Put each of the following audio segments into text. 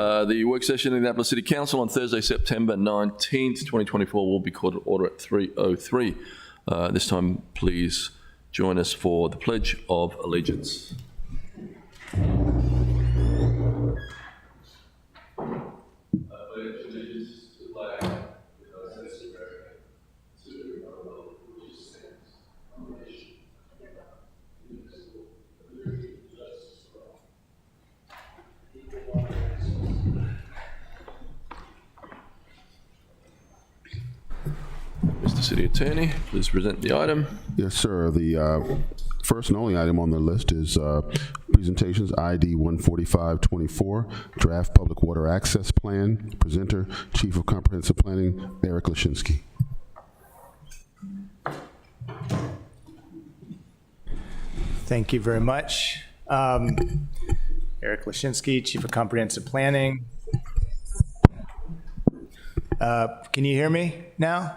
The work session in the Annapolis City Council on Thursday, September 19th, 2024 will be called to order at 3:03. This time, please join us for the Pledge of Allegiance. Mr. City Attorney, please present the item. Yes, sir. The first and only item on the list is presentations ID 14524, Draft Public Water Access Plan. Presenter, Chief of Comprehensive Planning, Eric Lashinsky. Thank you very much. Eric Lashinsky, Chief of Comprehensive Planning. Can you hear me now?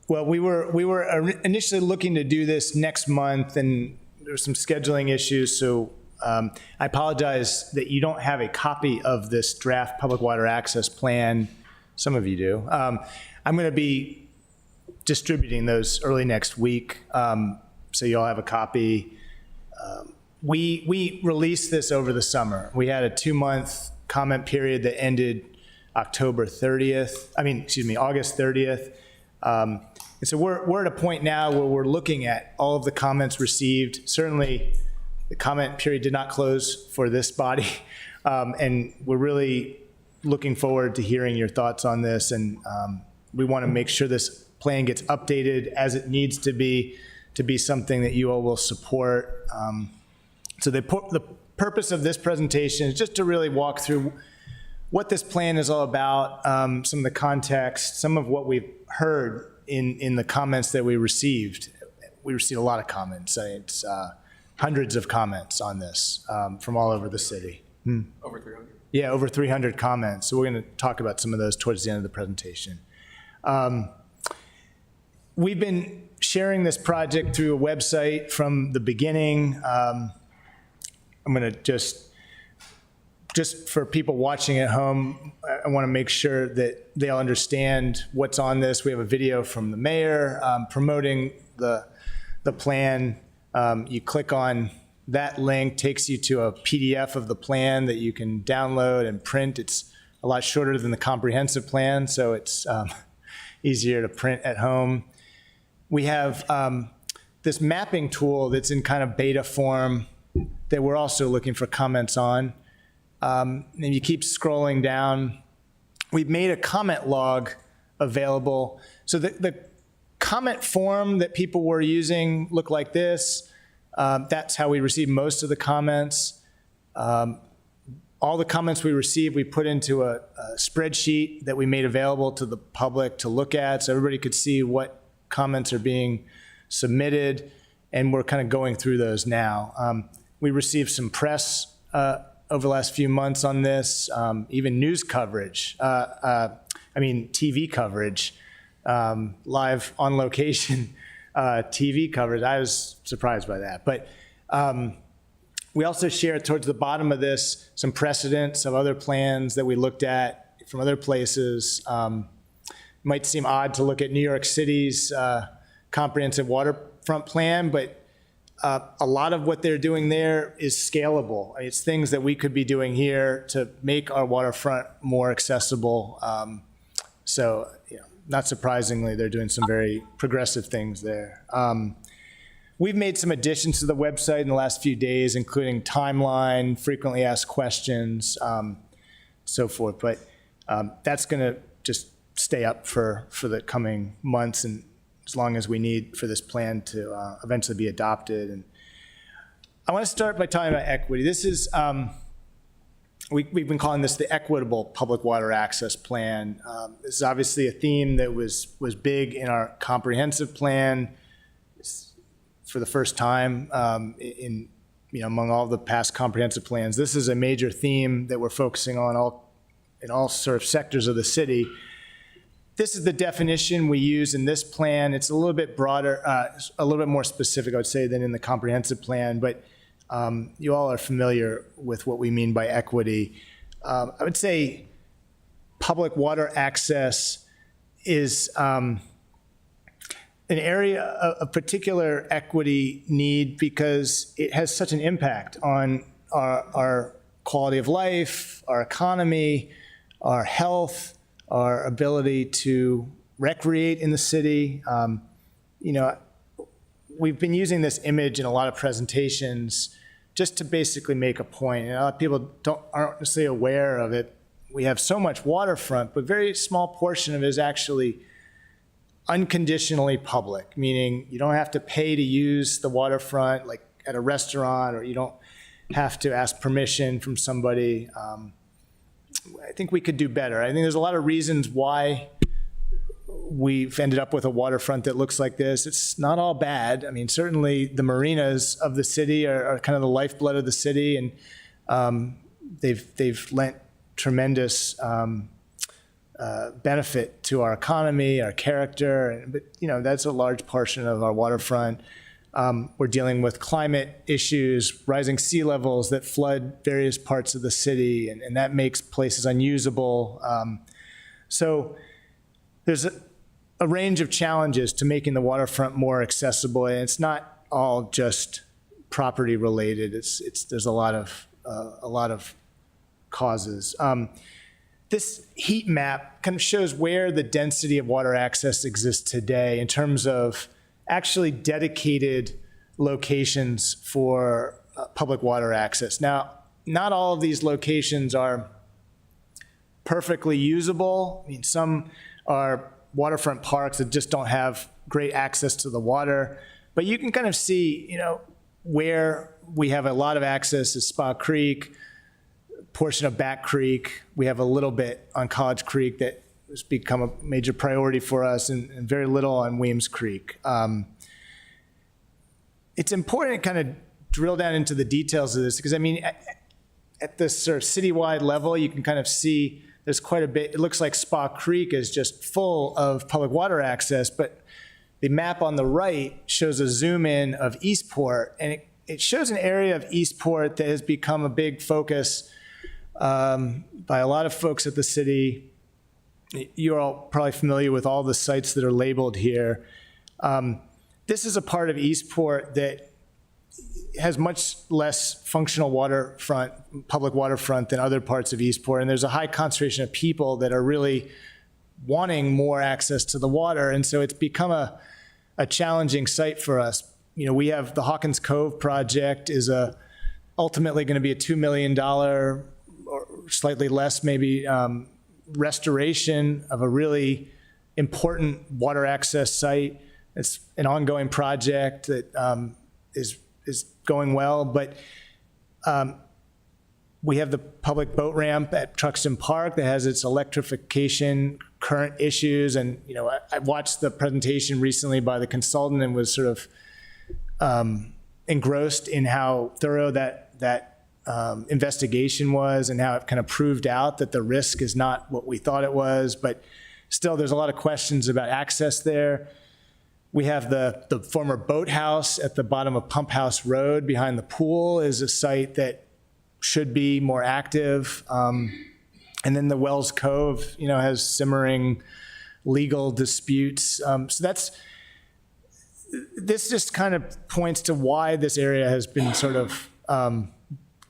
Well, we were initially looking to do this next month, and there were some scheduling issues, so I apologize that you don't have a copy of this draft public water access plan. Some of you do. I'm going to be distributing those early next week, so you'll have a copy. We released this over the summer. We had a 2-month comment period that ended August 30th. And so we're at a point now where we're looking at all of the comments received. Certainly, the comment period did not close for this body, and we're really looking forward to hearing your thoughts on this. And we want to make sure this plan gets updated as it needs to be something that you all will support. So the purpose of this presentation is just to really walk through what this plan is all about, some of the context, some of what we've heard in the comments that we received. We received a lot of comments. It's hundreds of comments on this from all over the city. Over 300. Yeah, over 300 comments. So we're going to talk about some of those towards the end of the presentation. We've been sharing this project through a website from the beginning. I'm going to just for people watching at home, I want to make sure that they'll understand what's on this. We have a video from the mayor promoting the plan. You click on that link, takes you to a PDF of the plan that you can download and print. It's a lot shorter than the comprehensive plan, so it's easier to print at home. We have this mapping tool that's in kind of beta form that we're also looking for comments on. And you keep scrolling down. We've made a comment log available. So the comment form that people were using looked like this. That's how we received most of the comments. All the comments we received, we put into a spreadsheet that we made available to the public to look at, so everybody could see what comments are being submitted, and we're kind of going through those now. We received some press over the last few months on this, even news coverage, TV coverage, live on location TV coverage. I was surprised by that. But we also share towards the bottom of this some precedents of other plans that we looked at from other places. It might seem odd to look at New York City's comprehensive waterfront plan, but a lot of what they're doing there is scalable. It's things that we could be doing here to make our waterfront more accessible. Not surprisingly, they're doing some very progressive things there. We've made some additions to the website in the last few days, including timeline, frequently asked questions, so forth. But that's going to just stay up for the coming months and as long as we need for this plan to eventually be adopted. And I want to start by talking about equity. This is, we've been calling this the Equitable Public Water Access Plan. This is obviously a theme that was big in our comprehensive plan for the first time among all the past comprehensive plans. This is a major theme that we're focusing on in all sort of sectors of the city. This is the definition we use in this plan. It's a little bit broader, a little bit more specific, I would say, than in the comprehensive plan. But You all are familiar with what we mean by equity. I would say public water access is an area of particular equity need because it has such an impact on our quality of life, our economy, our health, our ability to recreate in the city. We've been using this image in a lot of presentations just to basically make a point. And a lot of people aren't necessarily aware of it. We have so much waterfront, but a very small portion of it is actually unconditionally public, meaning you don't have to pay to use the waterfront like at a restaurant, or you don't have to ask permission from somebody. I think we could do better. I think there's a lot of reasons why we've ended up with a waterfront that looks like this. It's not all bad. I mean, certainly the marinas of the city are kind of the lifeblood of the city, and they've lent tremendous benefit to our economy, our character. But that's a large portion of our waterfront. We're dealing with climate issues, rising sea levels that flood various parts of the city, and that makes places unusable. So there's a range of challenges to making the waterfront more accessible, and it's not all just property related. There's a lot of causes. This heat map kind of shows where the density of water access exists today in terms of actually dedicated locations for public water access. Now, not all of these locations are perfectly usable. I mean, some are waterfront parks that just don't have great access to the water, but you can kind of see, where we have a lot of access is Spa Creek, portion of Back Creek. We have a little bit on College Creek that has become a major priority for us, and very little on Weems Creek. It's important to kind of drill down into the details of this because, I mean, at this sort of citywide level, you can kind of see there's quite a bit. It looks like Spa Creek is just full of public water access, but the map on the right shows a zoom in of Eastport, and it shows an area of Eastport that has become a big focus by a lot of folks at the city. You're all probably familiar with all the sites that are labeled here. This is a part of Eastport that has much less functional waterfront, public waterfront than other parts of Eastport, and there's a high concentration of people that are really wanting more access to the water, and so it's become a challenging site for us. We have the Hawkins Cove project is ultimately going to be a $2 million or slightly less maybe restoration of a really important water access site. It's an ongoing project that is going well, but we have the public boat ramp at Truxton Park that has its electrification current issues. And, I watched the presentation recently by the consultant and was sort of engrossed in how thorough that investigation was and how it kind of proved out that the risk is not what we thought it was. But still, there's a lot of questions about access there. We have the former boathouse at the bottom of Pump House Road behind the pool is a site that should be more active. And then the Wells Cove, has simmering legal disputes. So this just kind of points to why this area has been sort of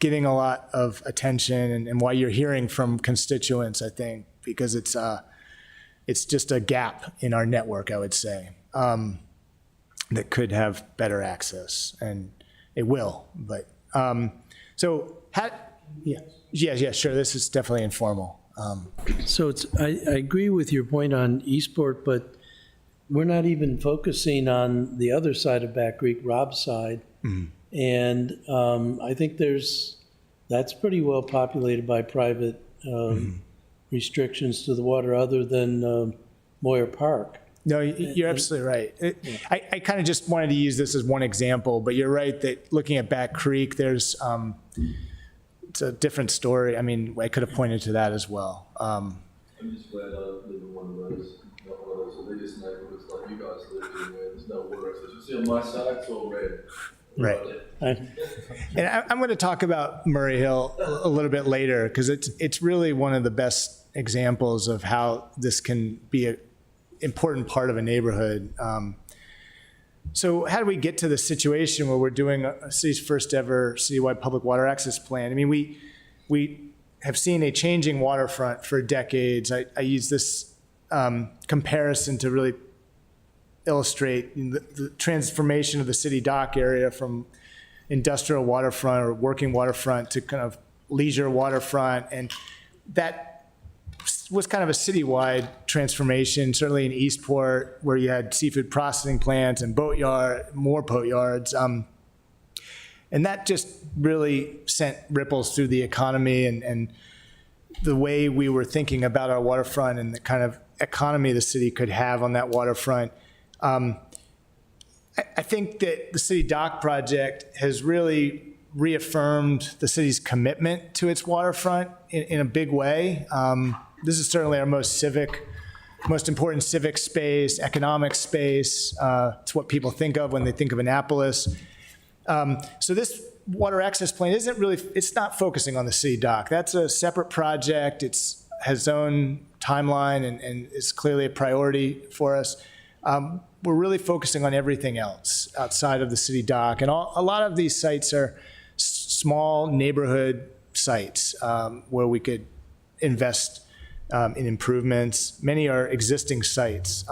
getting a lot of attention and why you're hearing from constituents, I think, because it's just a gap in our network, I would say. That could have better access, and it will. But yeah, sure. This is definitely informal. So I agree with your point on Eastport, but we're not even focusing on the other side of Back Creek, Rob's side, and I think that's pretty well populated by private restrictions to the water, other than Moyer Park. No, you're absolutely right. I kind of just wanted to use this as one example, but you're right that looking at Back Creek, it's a different story. I mean, I could have pointed to that as well. I'm just glad I live in one of those, not one of those elitist neighborhoods like you guys live in, where there's no water access. You see on my side, it's all red. Right. And I'm going to talk about Murray Hill a little bit later because it's really one of the best examples of how this can be an important part of a neighborhood. So how do we get to the situation where we're doing a city's first ever citywide public water access plan? I mean, we have seen a changing waterfront for decades. I use this comparison to really illustrate the transformation of the city dock area from industrial waterfront or working waterfront to kind of leisure waterfront. And that was kind of a citywide transformation, certainly in Eastport, where you had seafood processing plants and more boat yards. And that just really sent ripples through the economy and the way we were thinking about our waterfront and the kind of economy the city could have on that waterfront. I think that the City Dock project has really reaffirmed the city's commitment to its waterfront in a big way. This is certainly our most important civic space, economic space. It's what people think of when they think of Annapolis. So this water access plan it's not focusing on the City Dock. That's a separate project. It's has its own timeline and is clearly a priority for us. We're really focusing on everything else outside of the City Dock. And a lot of these sites are small neighborhood sites where we could invest in improvements. Many are existing sites.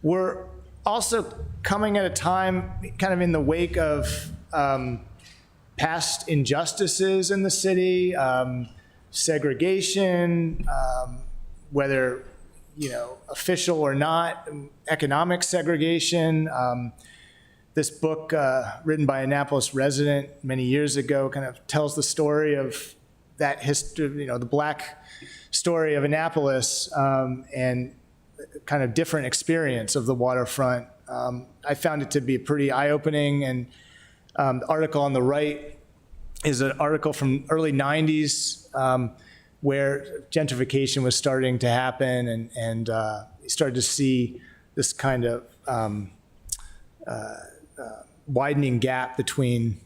We're also coming at a time kind of in the wake of past injustices in the city, segregation, whether official or not, economic segregation. This book written by an Annapolis resident many years ago kind of tells the story of that history, the Black story of Annapolis and kind of different experience of the waterfront. I found it to be pretty eye-opening, and the article on the right is an article from early 90s where gentrification was starting to happen, and you started to see this kind of widening gap between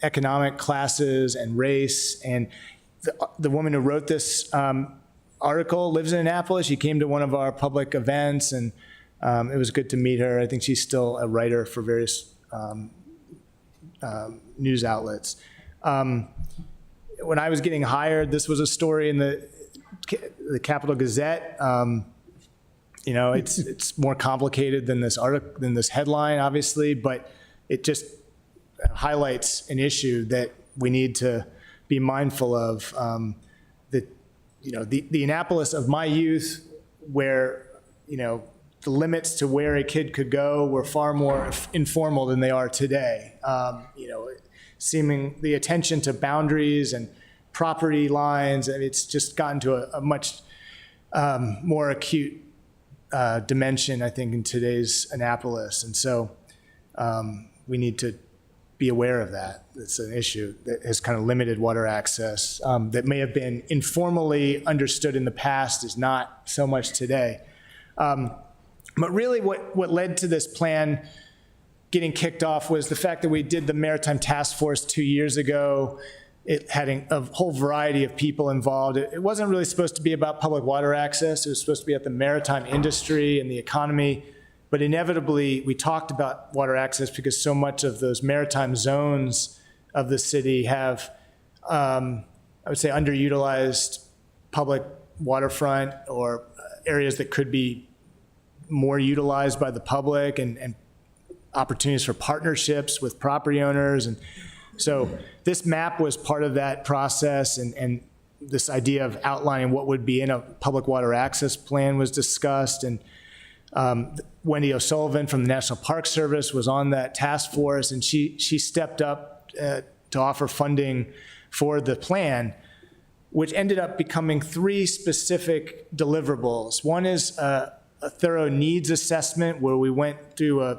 economic classes and race. And the woman who wrote this article lives in Annapolis. She came to one of our public events, and it was good to meet her. I think she's still a writer for various news outlets. When I was getting hired, this was a story in the Capital Gazette. It's more complicated than this article, than this headline, obviously, but it just highlights an issue that we need to be mindful of. The Annapolis of my youth, where the limits to where a kid could go were far more informal than they are today. Seeming the attention to boundaries and property lines, and it's just gotten to a much more acute dimension, I think, in today's Annapolis. And so we need to be aware of that. It's an issue that has kind of limited water access that may have been informally understood in the past is not so much today. But really what led to this plan getting kicked off was the fact that we did the Maritime Task Force 2 years ago. It had a whole variety of people involved. It wasn't really supposed to be about public water access. It was supposed to be at the maritime industry and the economy. But inevitably, we talked about water access because so much of those maritime zones of the city have, I would say, underutilized public waterfront or areas that could be more utilized by the public and opportunities for partnerships with property owners. And so this map was part of that process, and this idea of outlining what would be in a public water access plan was discussed. And Wendy O'Sullivan from the National Park Service was on that task force, and she stepped up to offer funding for the plan, which ended up becoming 3 specific deliverables. One is a thorough needs assessment where we went through a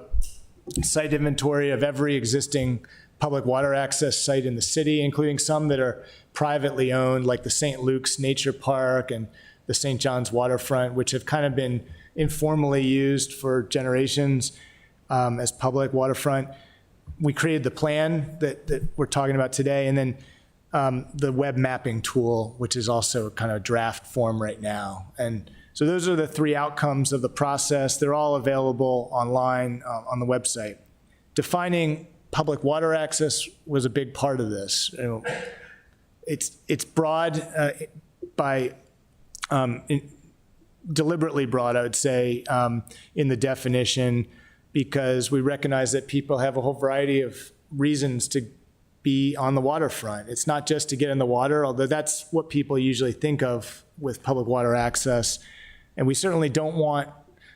site inventory of every existing public water access site in the city, including some that are privately owned, like the St. Luke's Nature Park and the St. John's Waterfront, which have kind of been informally used for generations. as public waterfront. We created the plan that we're talking about today, and then the web mapping tool, which is also kind of draft form right now. And so those are the three outcomes of the process. They're all available online on the website. Defining public water access was a big part of this. It's broad deliberately broad, I would say, in the definition, because we recognize that people have a whole variety of reasons to be on the waterfront. It's not just to get in the water, although that's what people usually think of with public water access. And we certainly don't want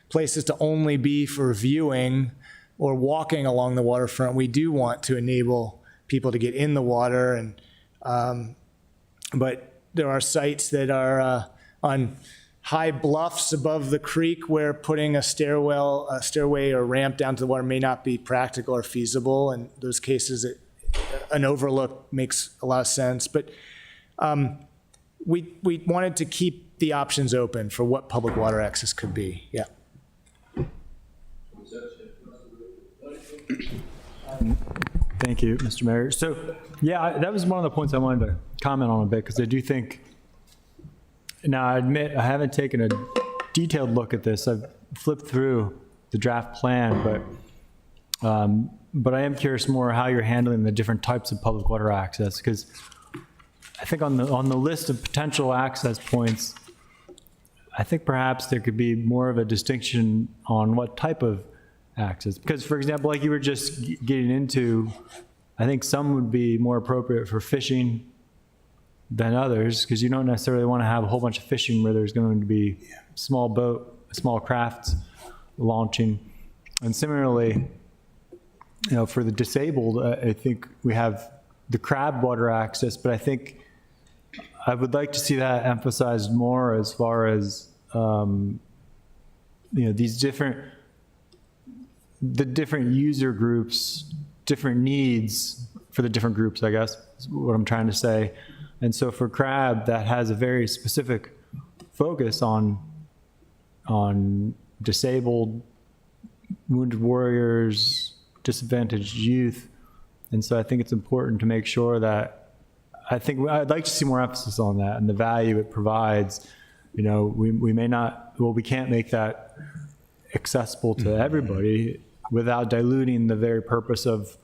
places to only be for viewing or walking along the waterfront. We do want to enable people to get in the water, and but there are sites that are on high bluffs above the creek where putting a stairway or ramp down to the water may not be practical or feasible. In those cases, an overlook makes a lot of sense. But we wanted to keep the options open for what public water access could be. Yeah. Thank you, Mr. Mayor. So, yeah, that was one of the points I wanted to comment on a bit, because I do think, now I admit I haven't taken a detailed look at this. I've flipped through the draft plan, but I am curious more how you're handling the different types of public water access, because I think on the list of potential access points, I think perhaps there could be more of a distinction on what type of access. Because, for example, like you were just getting into, I think some would be more appropriate for fishing than others, because you don't necessarily want to have a whole bunch of fishing where there's going to be small boat, small crafts launching. And similarly, for the disabled, I think we have the crab water access, but I think I would like to see that emphasized more as far as, these different user groups, different needs for the different groups, I guess, is what I'm trying to say. And so for crab, that has a very specific focus on disabled, wounded warriors, disadvantaged youth. And so I think it's important to make sure that, I'd like to see more emphasis on that and the value it provides. We may not, we can't make that accessible to everybody without diluting the very purpose of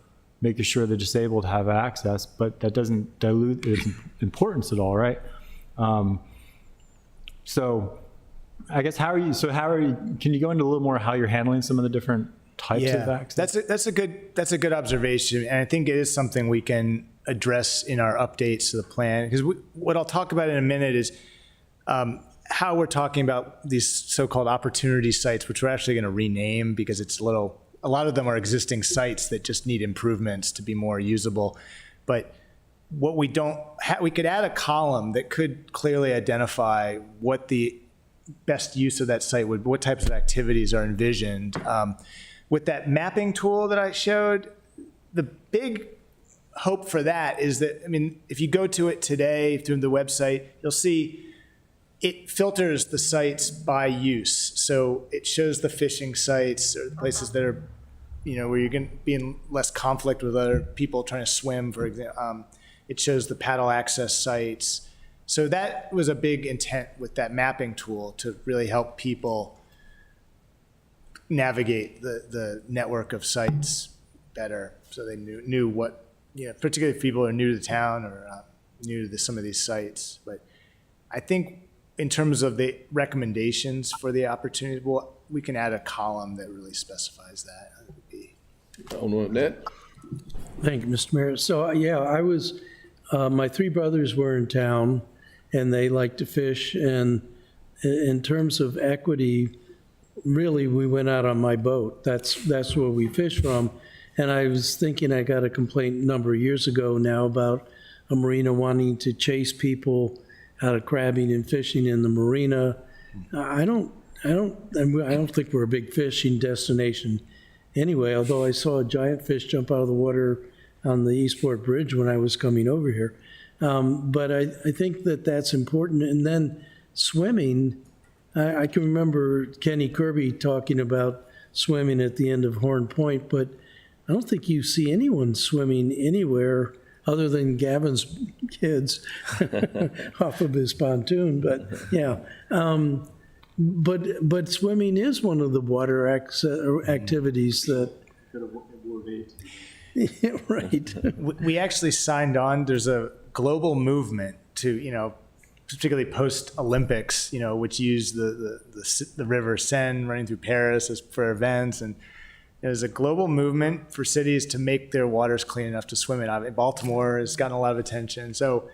making sure the disabled have access, but that doesn't dilute its importance at all, right? So I guess can you go into a little more how you're handling some of the different types of access? That's a good observation, and I think it is something we can address in our updates to the plan. Because what I'll talk about in a minute is how we're talking about these so-called opportunity sites, which we're actually going to rename because it's a lot of them are existing sites that just need improvements to be more usable. But what we could add a column that could clearly identify what the best use of that site would be, what types of activities are envisioned. With that mapping tool that I showed, the big hope for that is that, if you go to it today through the website, you'll see it filters the sites by use. So it shows the fishing sites or the places that are, where you're going to be in less conflict with other people trying to swim, for example. It shows the paddle access sites. So that was a big intent with that mapping tool, to really help people navigate the network of sites better, so they knew what, particularly if people are new to the town or new to some of these sites. But I think in terms of the recommendations for the opportunity, we can add a column that really specifies that. Ned? Thank you, Mr. Mayor. So, I was, my three brothers were in town, and they like to fish. And in terms of equity, really, we went out on my boat. That's where we fish from. And I was thinking, I got a complaint a number of years ago now about a marina wanting to chase people out of crabbing and fishing in the marina. I don't think we're a big fishing destination anyway, although I saw a giant fish jump out of the water on the Eastport Bridge when I was coming over here. But I think that's important. And then swimming, I can remember Kenny Kirby talking about swimming at the end of Horn Point, but I don't think you see anyone swimming anywhere other than Gavin's kids off of his pontoon, but yeah. But swimming is one of the water activities that. Yeah, right. We actually signed on. There's a global movement to, particularly post-Olympics, which use the river Seine running through Paris for events. And there's a global movement for cities to make their waters clean enough to swim in. Baltimore has gotten a lot of attention. So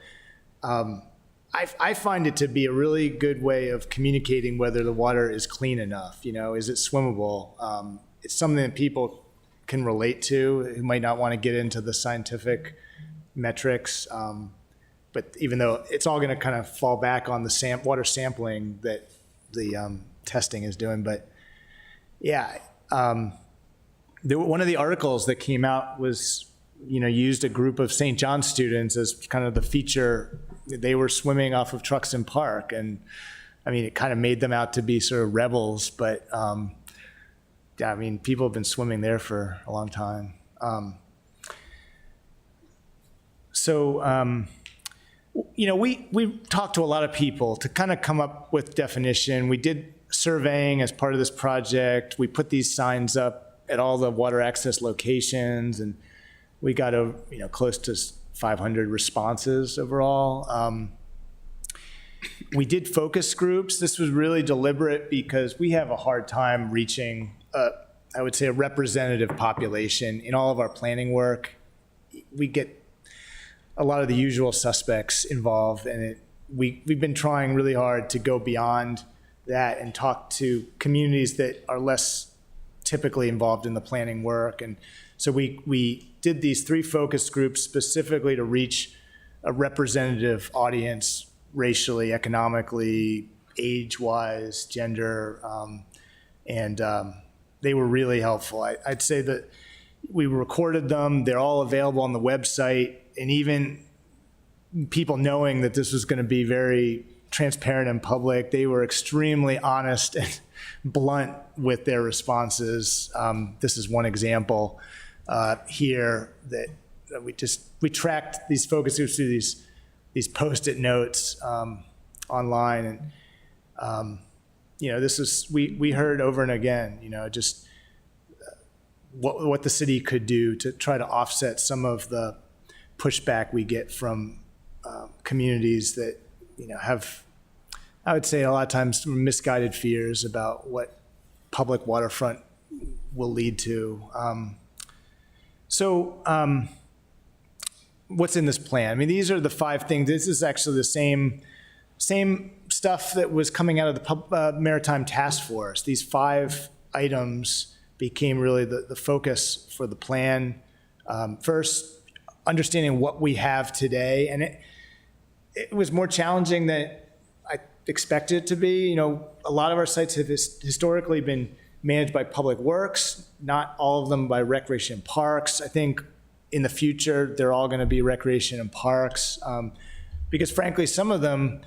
I find it to be a really good way of communicating whether the water is clean enough. Is it swimmable? It's something that people can relate to, who might not want to get into the scientific metrics. But even though it's all going to kind of fall back on the water sampling that the testing is doing. But yeah, one of the articles that came out was, used a group of St. John students as kind of the feature. They were swimming off of Truxton Park. And I mean, it kind of made them out to be sort of rebels, but yeah, I mean, people have been swimming there for a long time. We talked to a lot of people to kind of come up with definition. We did surveying as part of this project. We put these signs up at all the water access locations, and we got close to 500 responses overall. We did focus groups. This was really deliberate because we have a hard time reaching, I would say, a representative population in all of our planning work. We get a lot of the usual suspects involved, and we've been trying really hard to go beyond that and talk to communities that are less typically involved in the planning work. And so we did these 3 focus groups specifically to reach a representative audience, racially, economically, age-wise, gender, and they were really helpful. I'd say that we recorded them. They're all available on the website, and even people knowing that this was going to be very transparent and public, they were extremely honest and blunt with their responses. This is one example here that we tracked these focus groups through these Post-it notes online, and this is we heard over and again, just what the city could do to try to offset some of the pushback we get from communities that have, I would say, a lot of times misguided fears about what public waterfront will lead to. What's in this plan? I mean, these are the 5 things. This is actually the same stuff that was coming out of the Maritime Task Force. These 5 items became really the focus for the plan. First, understanding what we have today, and it was more challenging than I expected it to be. A lot of our sites have historically been managed by Public Works, not all of them by Recreation and Parks. I think in the future, they're all going to be Recreation and Parks, because frankly, some of them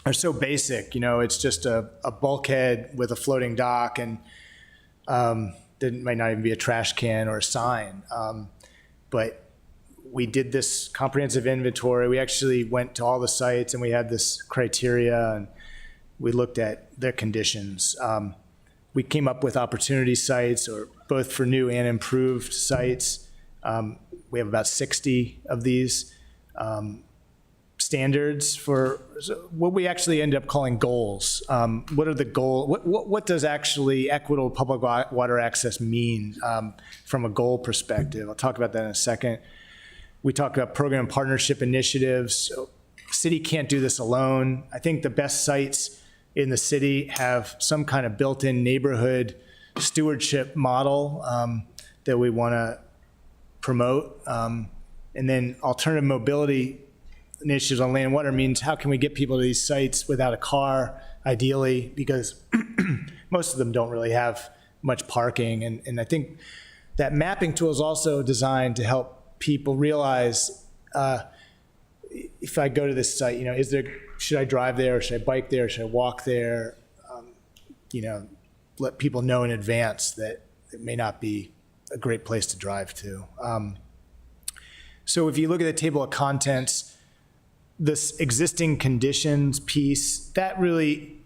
are so basic. It's just a bulkhead with a floating dock, and there might not even be a trash can or a sign. But we did this comprehensive inventory. We actually went to all the sites, and we had this criteria, and we looked at their conditions. We came up with opportunity sites, or both for new and improved sites. We have about 60 of these standards for what we actually end up calling goals. What are the goals? What does actually equitable public water access mean from a goal perspective? I'll talk about that in a second. We talk about program partnership initiatives. So city can't do this alone. I think the best sites in the city have some kind of built-in neighborhood stewardship model that we want to promote. And then alternative mobility initiatives on land and water means how can we get people to these sites without a car, ideally, because most of them don't really have much parking. And I think that mapping tool is also designed to help people realize if I go to this site, should I drive there, or should I bike there, should I walk there? let people know in advance that it may not be a great place to drive to. So if you look at the table of contents, this existing conditions piece, that really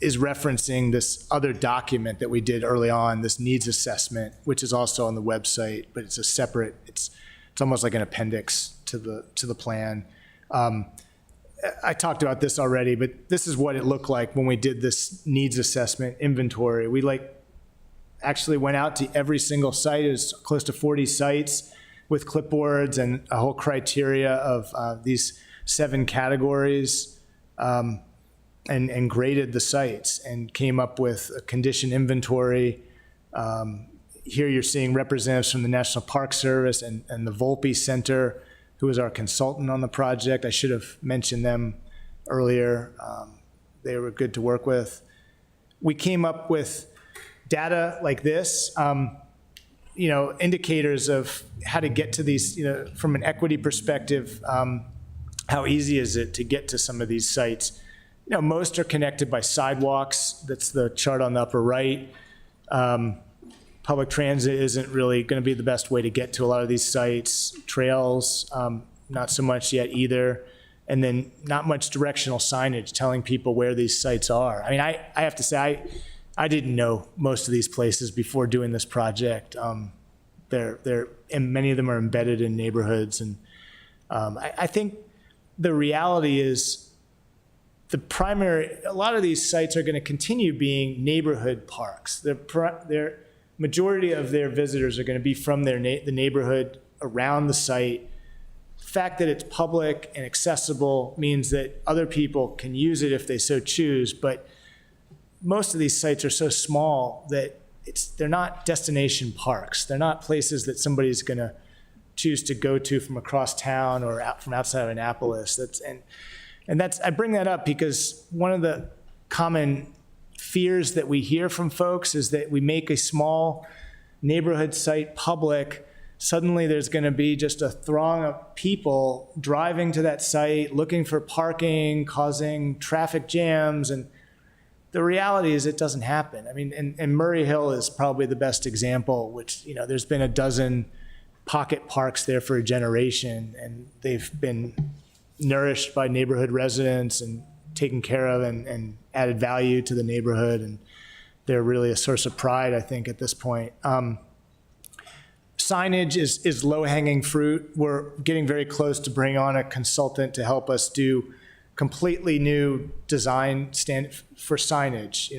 is referencing this other document that we did early on, this needs assessment, which is also on the website, but it's a separate, it's almost like an appendix to the plan. I talked about this already, but this is what it looked like when we did this needs assessment inventory. We actually went out to every single site. It was close to 40 sites with clipboards and a whole criteria of these 7 categories, and graded the sites and came up with a condition inventory. Here you're seeing representatives from the National Park Service and the Volpe Center, who is our consultant on the project. I should have mentioned them earlier. They were good to work with. We came up with data like this, indicators of how to get to these, from an equity perspective, how easy is it to get to some of these sites? Most are connected by sidewalks. That's the chart on the upper right. Public transit isn't really going to be the best way to get to a lot of these sites. Trails, not so much yet either. And then not much directional signage telling people where these sites are. I mean, I have to say, I didn't know most of these places before doing this project. And many of them are embedded in neighborhoods. And I think the reality is a lot of these sites are going to continue being neighborhood parks. Their majority of their visitors are going to be from the neighborhood around the site. The fact that it's public and accessible means that other people can use it if they so choose, but most of these sites are so small that they're not destination parks. They're not places that somebody's going to choose to go to from across town or from outside of Annapolis. I bring that up because one of the common fears that we hear from folks is that we make a small neighborhood site public. Suddenly there's going to be just a throng of people driving to that site, looking for parking, causing traffic jams. And the reality is it doesn't happen. I mean, and Murray Hill is probably the best example, which, there's been a dozen pocket parks there for a generation, and they've been nourished by neighborhood residents and taken care of and added value to the neighborhood. And they're really a source of pride, I think, at this point. Signage is low-hanging fruit. We're getting very close to bring on a consultant to help us do completely new design for signage.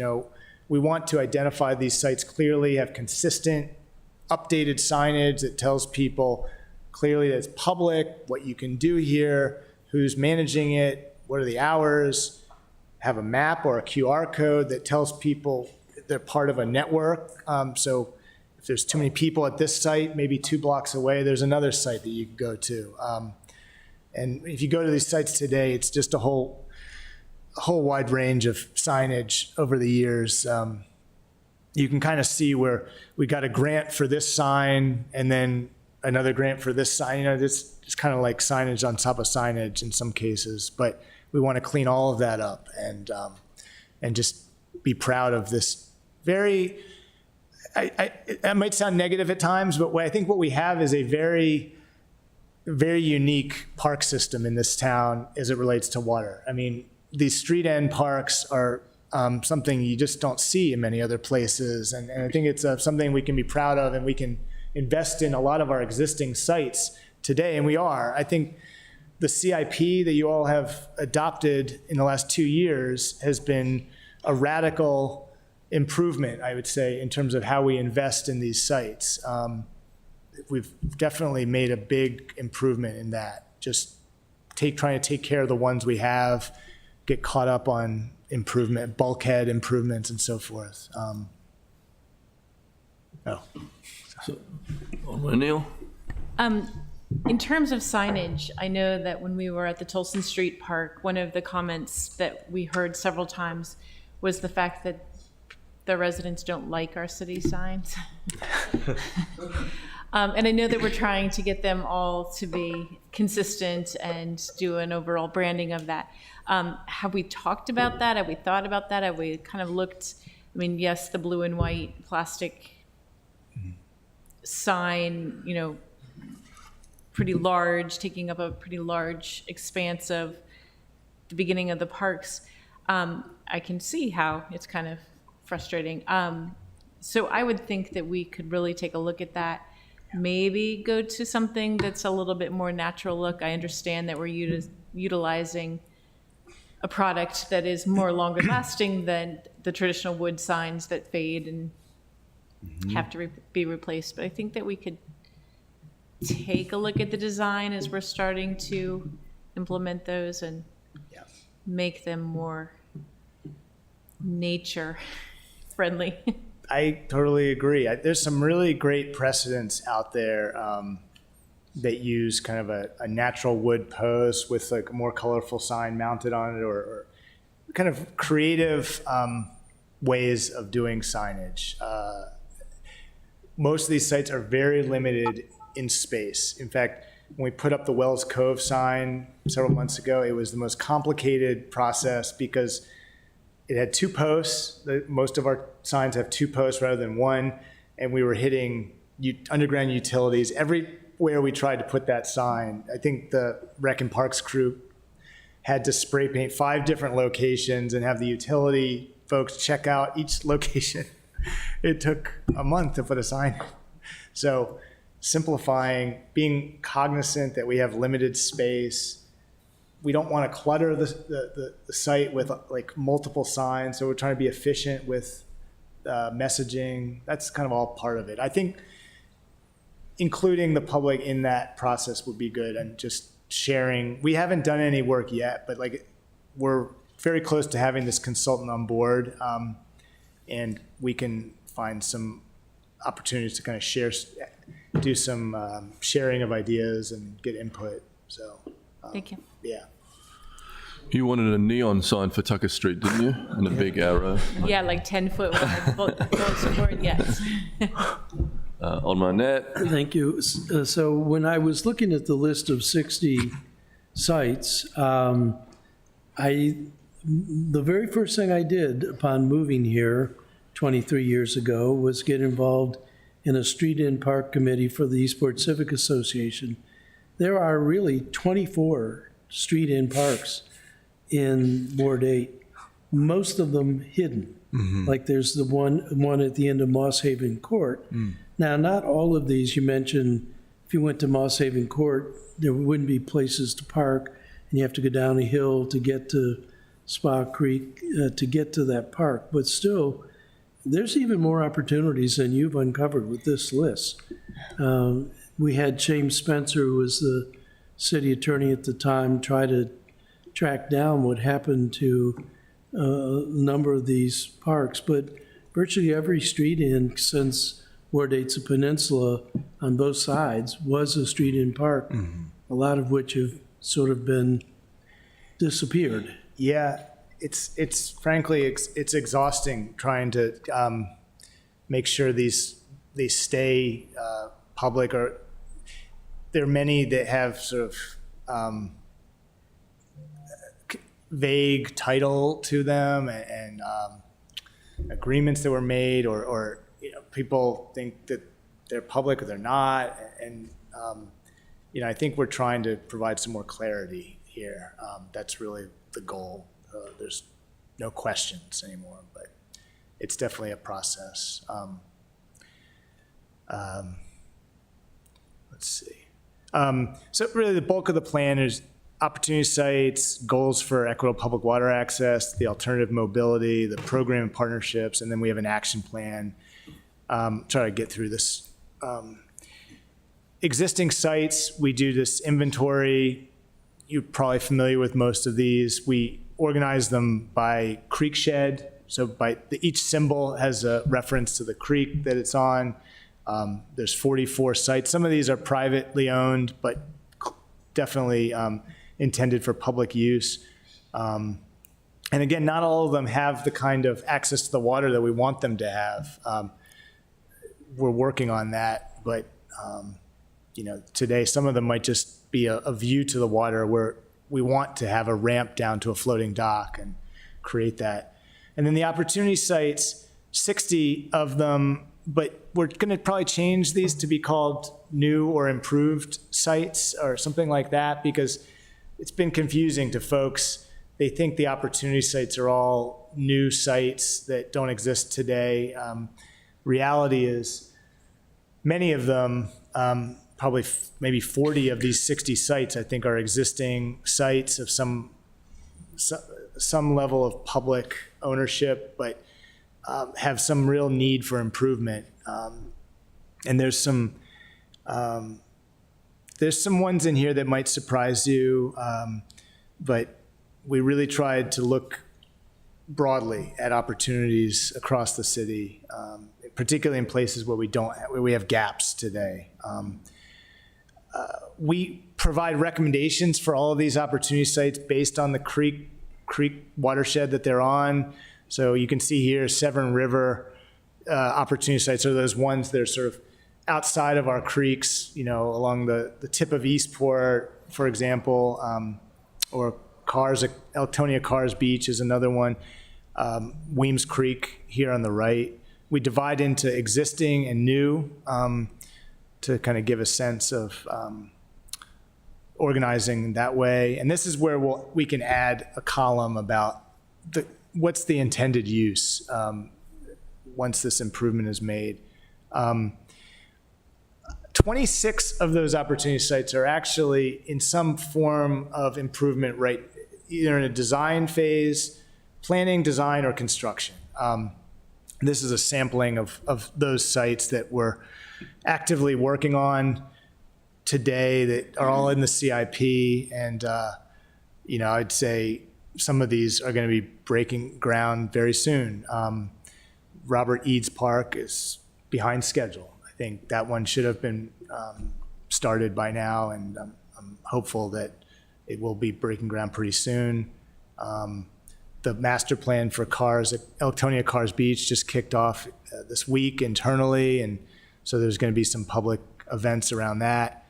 We want to identify these sites clearly, have consistent, updated signage that tells people clearly that it's public, what you can do here, who's managing it, what are the hours, have a map or a QR code that tells people they're part of a network. So if there's too many people at this site, maybe 2 blocks away, there's another site that you can go to. And if you go to these sites today, it's just a whole wide range of signage over the years. You can kind of see where we got a grant for this sign and then another grant for this sign. It's kind of like signage on top of signage in some cases, but we want to clean all of that up and just be proud of this very, it might sound negative at times, but I think what we have is a very, very unique park system in this town as it relates to water. I mean, these street end parks are something you just don't see in many other places. And I think it's something we can be proud of, and we can invest in a lot of our existing sites today, and we are. I think the CIP that you all have adopted in the last 2 years has been a radical improvement, I would say, in terms of how we invest in these sites. We've definitely made a big improvement in that. Just trying to take care of the ones we have, get caught up on improvement, bulkhead improvements, and so forth. Neil? In terms of signage, I know that when we were at the Tolson Street Park, one of the comments that we heard several times was the fact that the residents don't like our city signs. And I know that we're trying to get them all to be consistent and do an overall branding of that. Have we talked about that? Have we thought about that? Have we kind of looked I mean, yes, the blue and white plastic sign, pretty large, taking up a pretty large expanse of the beginning of the parks. I can see how it's kind of frustrating. So I would think that we could really take a look at that. Maybe go to something that's a little bit more natural look. I understand that we're utilizing a product that is more longer lasting than the traditional wood signs that fade and have to be replaced. But I think that we could take a look at the design as we're starting to implement those and make them more nature friendly. I totally agree. There's some really great precedents out there that use kind of a natural wood post with like a more colorful sign mounted on it, or kind of creative ways of doing signage. Most of these sites are very limited in space. In fact, when we put up the Wells Cove sign several months ago, it was the most complicated process because it had 2 posts. Most of our signs have 2 posts rather than 1, and we were hitting underground utilities everywhere we tried to put that sign. I think the Rec and Parks crew had to spray paint 5 different locations and have the utility folks check out each location. It took a month to put a sign. So simplifying, being cognizant that we have limited space. We don't want to clutter the site with like multiple signs, so we're trying to be efficient with messaging. That's kind of all part of it. I think including the public in that process would be good, and just sharing. We haven't done any work yet, but like we're very close to having this consultant on board, and we can find some opportunities to kind of do some sharing of ideas and get input. So Thank you. yeah. You wanted a neon sign for Tucker Street, didn't you? And a big arrow. Yeah, like 10-foot wide, full support, yes. On my net. Thank you. So when I was looking at the list of 60 sites, the very first thing I did upon moving here 23 years ago was get involved in a street and park committee for the Eastport Civic Association. There are really 24 street and parks in Ward 8, most of them hidden. Like there's the one at the end of Moss Haven Court. Now, not all of these, you mentioned, if you went to Moss Haven Court, there wouldn't be places to park, and you have to go down a hill to get to Spa Creek to get to that park. But still, there's even more opportunities than you've uncovered with this list. We had James Spencer, who was the city attorney at the time, try to track down what happened to a number of these parks. But virtually every street in since Ward 8's a peninsula on both sides was a street in park, a lot of which have sort of been disappeared. Yeah, it's frankly it's exhausting trying to make sure they stay public. Or there are many that have sort of vague title to them, and agreements that were made, or people think that they're public or they're not, and I think we're trying to provide some more clarity here. That's really the goal. There's no questions anymore, but it's definitely a process. Let's see. So really the bulk of the plan is opportunity sites, goals for equitable public water access, the alternative mobility, the program partnerships, and then we have an action plan. Try to get through this. Existing sites, we do this inventory. You're probably familiar with most of these. We organize them by creek shed. So each symbol has a reference to the creek that it's on. There's 44 sites. Some of these are privately owned, but definitely intended for public use. And again, not all of them have the kind of access to the water that we want them to have. We're working on that, but today some of them might just be a view to the water where we want to have a ramp down to a floating dock and create that. And then the opportunity sites, 60 of them, but we're going to probably change these to be called new or improved sites or something like that, because it's been confusing to folks. They think the opportunity sites are all new sites that don't exist today. Reality is many of them, probably maybe 40 of these 60 sites, I think, are existing sites of some level of public ownership, but have some real need for improvement. And there's some ones in here that might surprise you, but we really tried to look broadly at opportunities across the city, particularly in places where we have gaps today. We provide recommendations for all of these opportunity sites based on the creek watershed that they're on. So you can see here, Severn River opportunity sites are those ones that are sort of outside of our creeks, along the tip of Eastport, for example, or Elktonia Cars Beach is another one. Weems Creek here on the right. We divide into existing and new to kind of give a sense of organizing that way. And this is where we can add a column about what's the intended use once this improvement is made. 26 of those opportunity sites are actually in some form of improvement, right, either in a design phase, planning, design, or construction. This is a sampling of those sites that we're actively working on today that are all in the CIP. And, I'd say some of these are going to be breaking ground very soon. Robert Eads Park is behind schedule. I think that one should have been started by now, and I'm hopeful that it will be breaking ground pretty soon. The master plan for cars at Elktonia Cars Beach just kicked off this week internally, and so there's going to be some public events around that.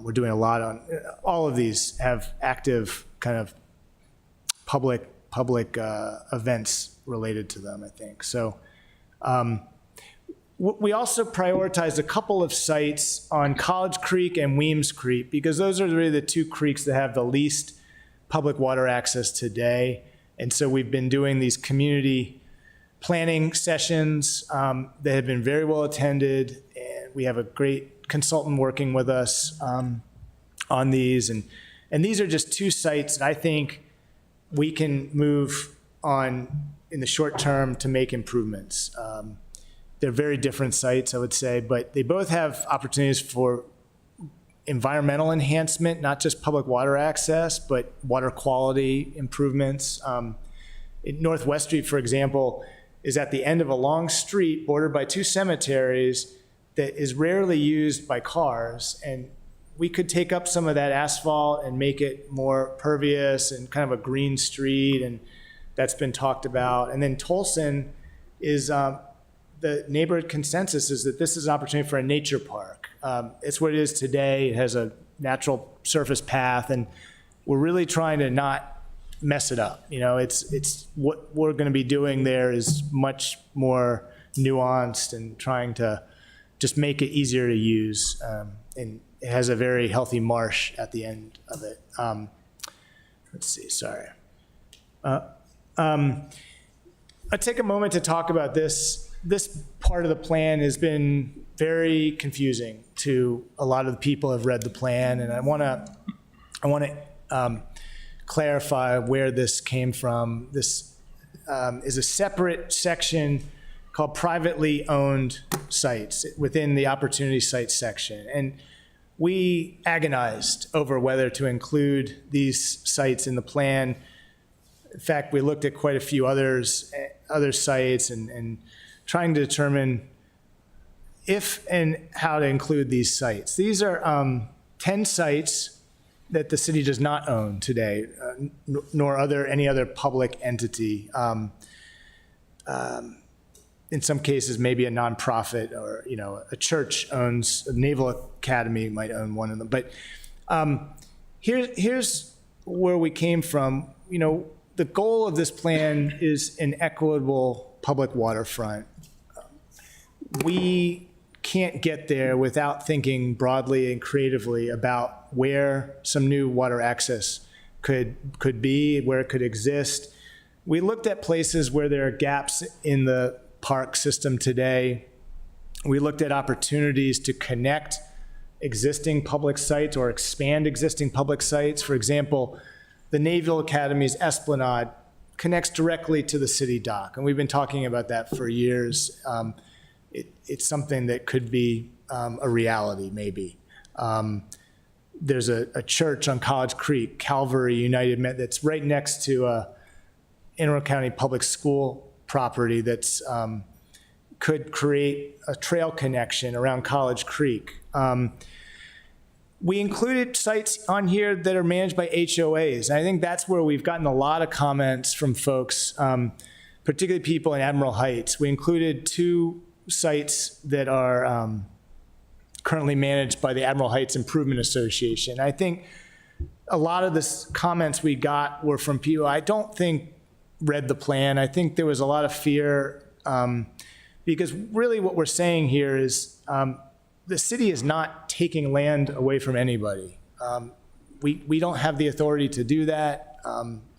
We're doing a lot on all of these have active kind of public events related to them, I think. So we also prioritized a couple of sites on College Creek and Weems Creek because those are really the two creeks that have the least public water access today. And so we've been doing these community planning sessions that have been very well attended. And we have a great consultant working with us on these. And these are just two sites that I think we can move on in the short term to make improvements. They're very different sites, I would say, but they both have opportunities for environmental enhancement, not just public water access, but water quality improvements. Northwest Street, for example, is at the end of a long street bordered by two cemeteries that is rarely used by cars. And we could take up some of that asphalt and make it more pervious and kind of a green street, and that's been talked about. And then Tolson is, the neighborhood consensus is that this is an opportunity for a nature park. It's what it is today. It has a natural surface path, and we're really trying to not mess it up. It's what we're going to be doing there is much more nuanced and trying to just make it easier to use. And it has a very healthy marsh at the end of it. Let's see, sorry. I'll take a moment to talk about this. This part of the plan has been very confusing to a lot of the people who have read the plan, and I want to clarify where this came from. This is a separate section called privately owned sites within the opportunity sites section, and we agonized over whether to include these sites in the plan. In fact, we looked at quite a few other sites and trying to determine if and how to include these sites. These are 10 sites that the city does not own today, nor any other public entity. In some cases, maybe a nonprofit or a church owns, a Naval Academy might own one of them. But here's where we came from. The goal of this plan is an equitable public waterfront. We can't get there without thinking broadly and creatively about where some new water access could be, where it could exist. We looked at places where there are gaps in the park system today. We looked at opportunities to connect existing public sites or expand existing public sites. For example, the Naval Academy's Esplanade connects directly to the city dock, and we've been talking about that for years. It's something that could be a reality, maybe. There's a church on College Creek, Calvary United, that's right next to a Anne Arundel County Public School property that's could create a trail connection around College Creek. We included sites on here that are managed by HOAs. And I think that's where we've gotten a lot of comments from folks, particularly people in Admiral Heights. We included 2 sites that are currently managed by the Admiral Heights Improvement Association. I think a lot of the comments we got were from people I don't think read the plan. I think there was a lot of fear because really what we're saying here is the city is not taking land away from anybody. We don't have the authority to do that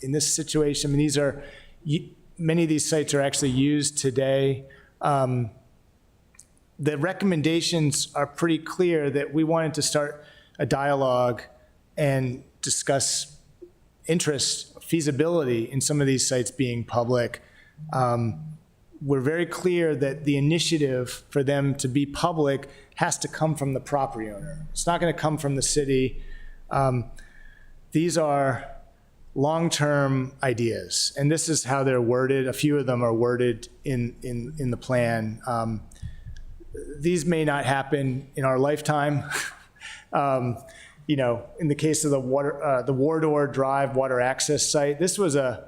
in this situation. I mean, many of these sites are actually used today. The recommendations are pretty clear that we wanted to start a dialogue and discuss interest, feasibility in some of these sites being public. We're very clear that the initiative for them to be public has to come from the property owner. It's not going to come from the city. These are long-term ideas, and this is how they're worded. A few of them are worded in the plan. These may not happen in our lifetime. You know, in the case of the Wardour Drive water access site, this was a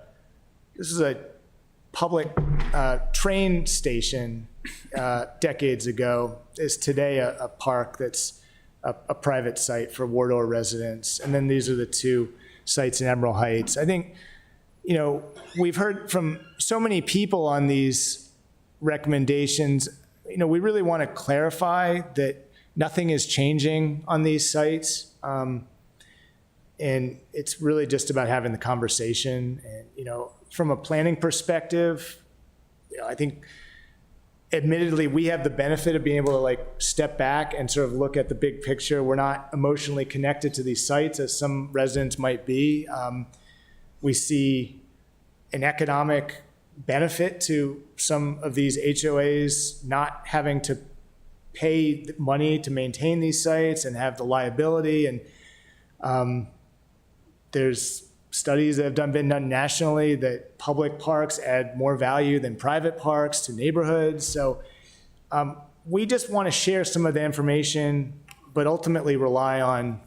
public train station decades ago. Is today a park that's a private site for Wardour residents. And then these are the 2 sites in Admiral Heights. I think, you know, we've heard from so many people on these recommendations. You know, we really want to clarify that nothing is changing on these sites. And it's really just about having the conversation. And, you know, from a planning perspective, you know, I think admittedly we have the benefit of being able to like step back and sort of look at the big picture. We're not emotionally connected to these sites as some residents might be. We see an economic benefit to some of these HOAs not having to pay money to maintain these sites and have the liability. And there's studies that have been done nationally that public parks add more value than private parks to neighborhoods. So we just want to share some of the information, but ultimately rely on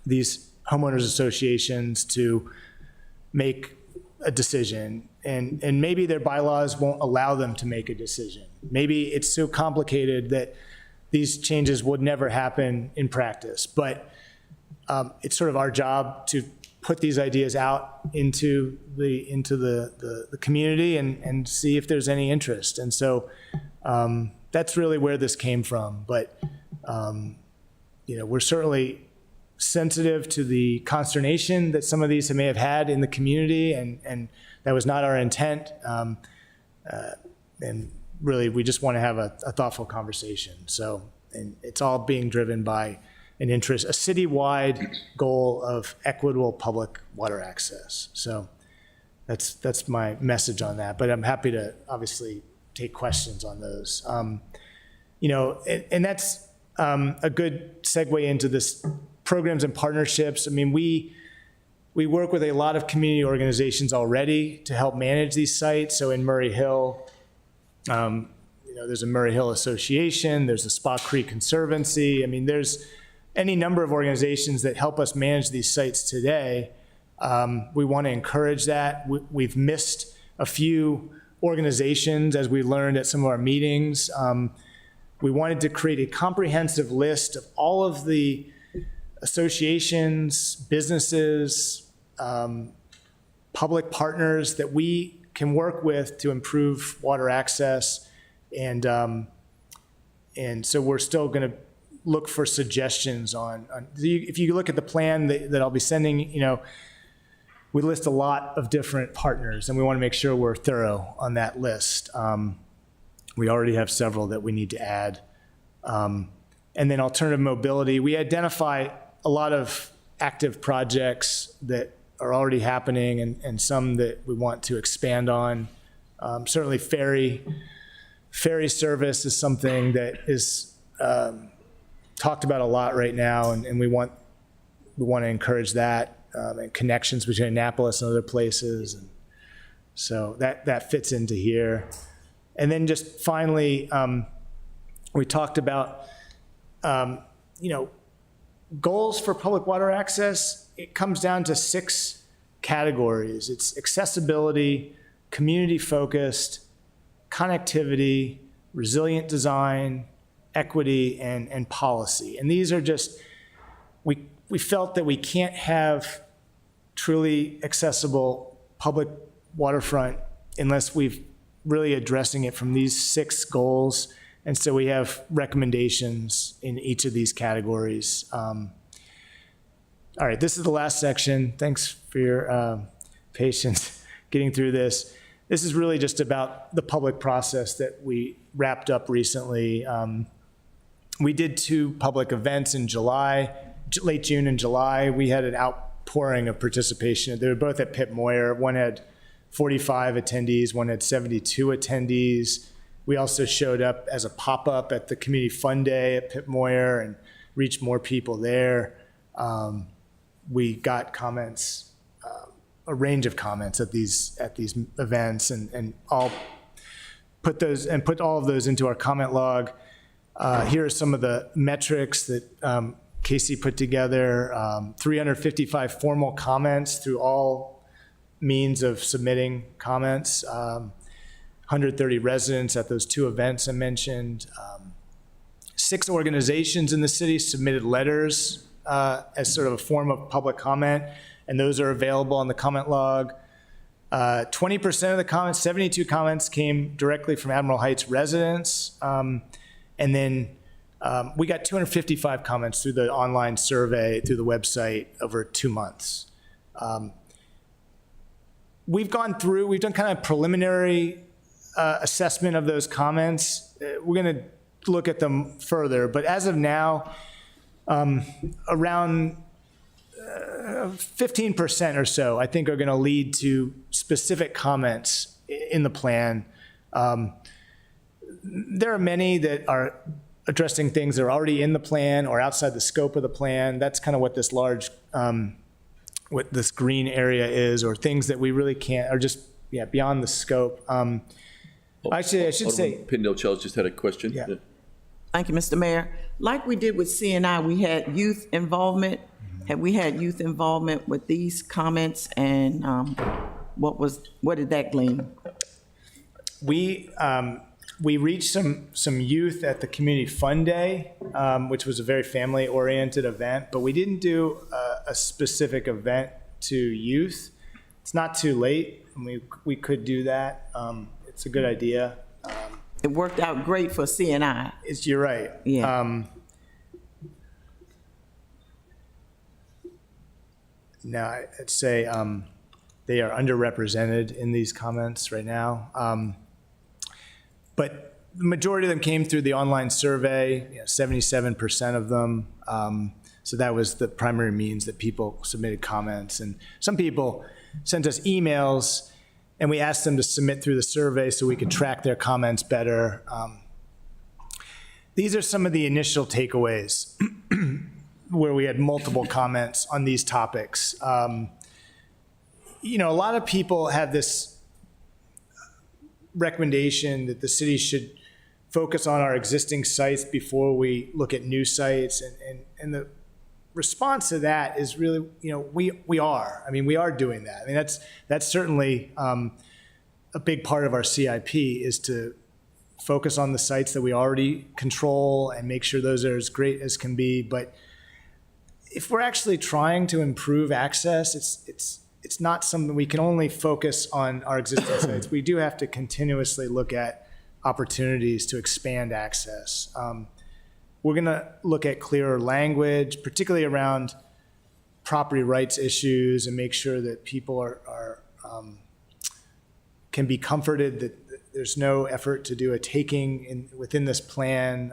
these homeowners associations to make a decision. And maybe their bylaws won't allow them to make a decision. Maybe it's so complicated that these changes would never happen in practice. But it's sort of our job to put these ideas out into the community and see if there's any interest. And so that's really where this came from. But you know, we're certainly sensitive to the consternation that some of these may have had in the community, and that was not our intent. And really, we just want to have a thoughtful conversation. So, and it's all being driven by an interest, a citywide goal of equitable public water access. So that's my message on that. But I'm happy to obviously take questions on those. You know, and that's a good segue into this programs and partnerships. I mean, we work with a lot of community organizations already to help manage these sites. So in Murray Hill, you know, there's a Murray Hill Association, there's the Spa Creek Conservancy. I mean, there's any number of organizations that help us manage these sites today. We want to encourage that. We've missed a few organizations, as we learned at some of our meetings. We wanted to create a comprehensive list of all of the associations, businesses, public partners that we can work with to improve water access. And so we're still going to look for suggestions on if you look at the plan that I'll be sending, we list a lot of different partners, and we want to make sure we're thorough on that list. We already have several that we need to add. And then alternative mobility, we identify a lot of active projects that are already happening and some that we want to expand on. Certainly ferry service is something that is talked about a lot right now, and we want to encourage that, and connections between Annapolis and other places. And so that fits into here. And then just finally, we talked about, goals for public water access. It comes down to 6 categories. It's accessibility, community-focused, connectivity, resilient design, equity, and policy. And these are just, we felt that we can't have truly accessible public waterfront unless we've really addressing it from these 6 goals. And so we have recommendations in each of these categories. All right, this is the last section. Thanks for your patience getting through this. This is really just about the public process that we wrapped up recently. We did 2 public events in July, late June and July. We had an outpouring of participation. They were both at Pip Moyer. One had 45 attendees, one had 72 attendees. We also showed up as a pop-up at the Community Fun Day at Pip Moyer and reached more people there. We got comments, a range of comments at these events, and I'll put all of those into our comment log. Here are some of the metrics that Casey put together. 355 formal comments through all means of submitting comments. 130 residents at those 2 events I mentioned. 6 organizations in the city submitted letters as sort of a form of public comment, and those are available on the comment log. 20% of the comments, 72 comments, came directly from Admiral Heights residents. And then we got 255 comments through the online survey, through the website over 2 months. We've done kind of preliminary assessment of those comments. We're going to look at them further, but as of now, around 15% or so, I think, are going to lead to specific comments in the plan. There are many that are addressing things that are already in the plan or outside the scope of the plan. That's kind of what this large, what this green area is, or things that we really can't, are just beyond the scope. Actually, I should say, Pindell Charles just had a question. Yeah. Thank you, Mr. Mayor. Like we did with CNI, we had youth involvement. Have we had youth involvement with these comments, and what did that glean? we reached some youth at the Community Fun Day, which was a very family-oriented event, but we didn't do a specific event to youth. It's not too late, and we could do that. It's a good idea. It worked out great for CNI. You're right. Yeah. Now, I'd say they are underrepresented in these comments right now. But the majority of them came through the online survey, 77% of them. So that was the primary means that people submitted comments. And some people sent us emails, and we asked them to submit through the survey so we could track their comments better. These are some of the initial takeaways where we had multiple comments on these topics. A lot of people have this recommendation that the city should focus on our existing sites before we look at new sites. And the response to that is really, we are. I mean, we are doing that. I mean, that's certainly a big part of our CIP is to focus on the sites that we already control and make sure those are as great as can be. But if we're actually trying to improve access, it's it's not something we can only focus on our existing sites. We do have to continuously look at opportunities to expand access. We're going to look at clearer language, particularly around property rights issues, and make sure that people can be comforted that there's no effort to do a taking within this plan.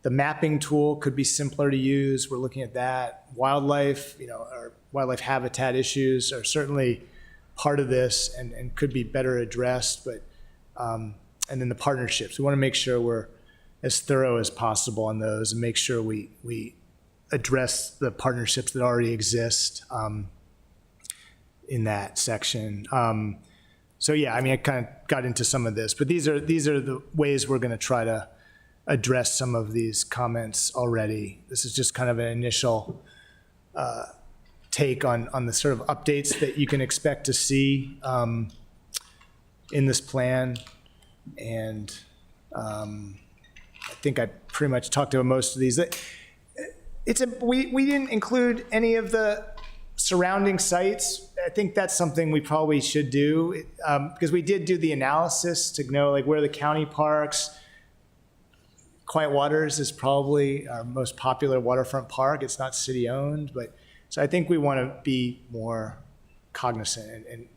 The mapping tool could be simpler to use. We're looking at that. Wildlife, our wildlife habitat issues are certainly part of this and could be better addressed. But and then the partnerships. We want to make sure we're as thorough as possible on those and make sure we address the partnerships that already exist in that section. So yeah, I kind of got into some of this, but these are the ways we're going to try to address some of these comments already. This is just kind of an initial take on the sort of updates that you can expect to see in this plan. And I think I pretty much talked about most of these. We didn't include any of the surrounding sites. I think that's something we probably should do because we did do the analysis to know like where the county parks. Quiet Waters is probably our most popular waterfront park. It's not city owned, but so I think we want to be more cognizant and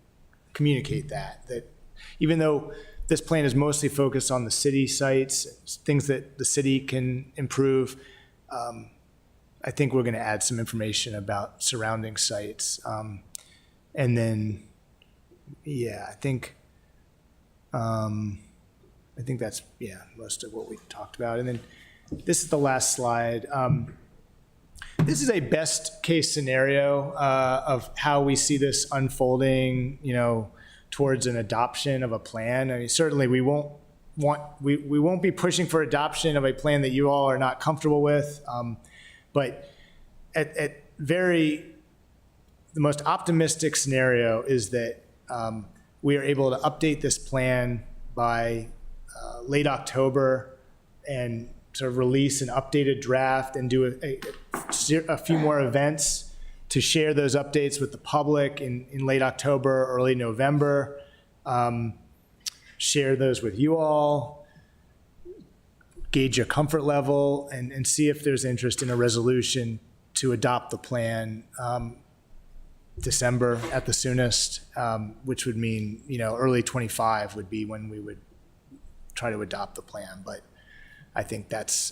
communicate that even though this plan is mostly focused on the city sites, things that the city can improve, I think we're going to add some information about surrounding sites. And then, yeah, I think that's, most of what we talked about. And then this is the last slide. This is a best case scenario of how we see this unfolding, towards an adoption of a plan. I mean, certainly we won't be pushing for adoption of a plan that you all are not comfortable with. But the most optimistic scenario is that we are able to update this plan by late October and sort of release an updated draft and do a few more events to share those updates with the public in late October, early November. Share those with you all, gauge a comfort level, and see if there's interest in a resolution to adopt the plan December at the soonest, which would mean, early 25 would be when we would try to adopt the plan. But I think that's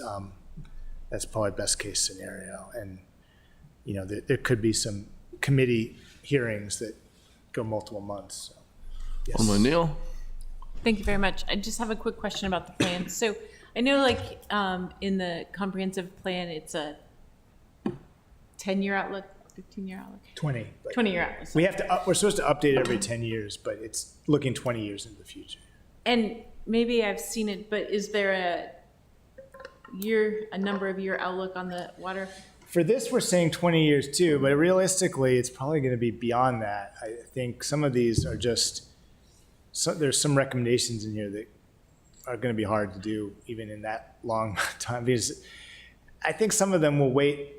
probably best case scenario. And, there could be some committee hearings that go multiple months. So, yes. Alderman O'Neill? Thank you very much. I just have a quick question about the plan. So I know in the comprehensive plan, it's a 10-year outlook, 15-year outlook? 20. 20-year outlook. We're supposed to update it every 10 years, but it's looking 20 years into the future. And maybe I've seen it, but is there a number of year outlook on the water? For this, we're saying 20 years too, but realistically, it's probably going to be beyond that. I think some of these are there's some recommendations in here that are going to be hard to do even in that long time, because I think some of them will wait.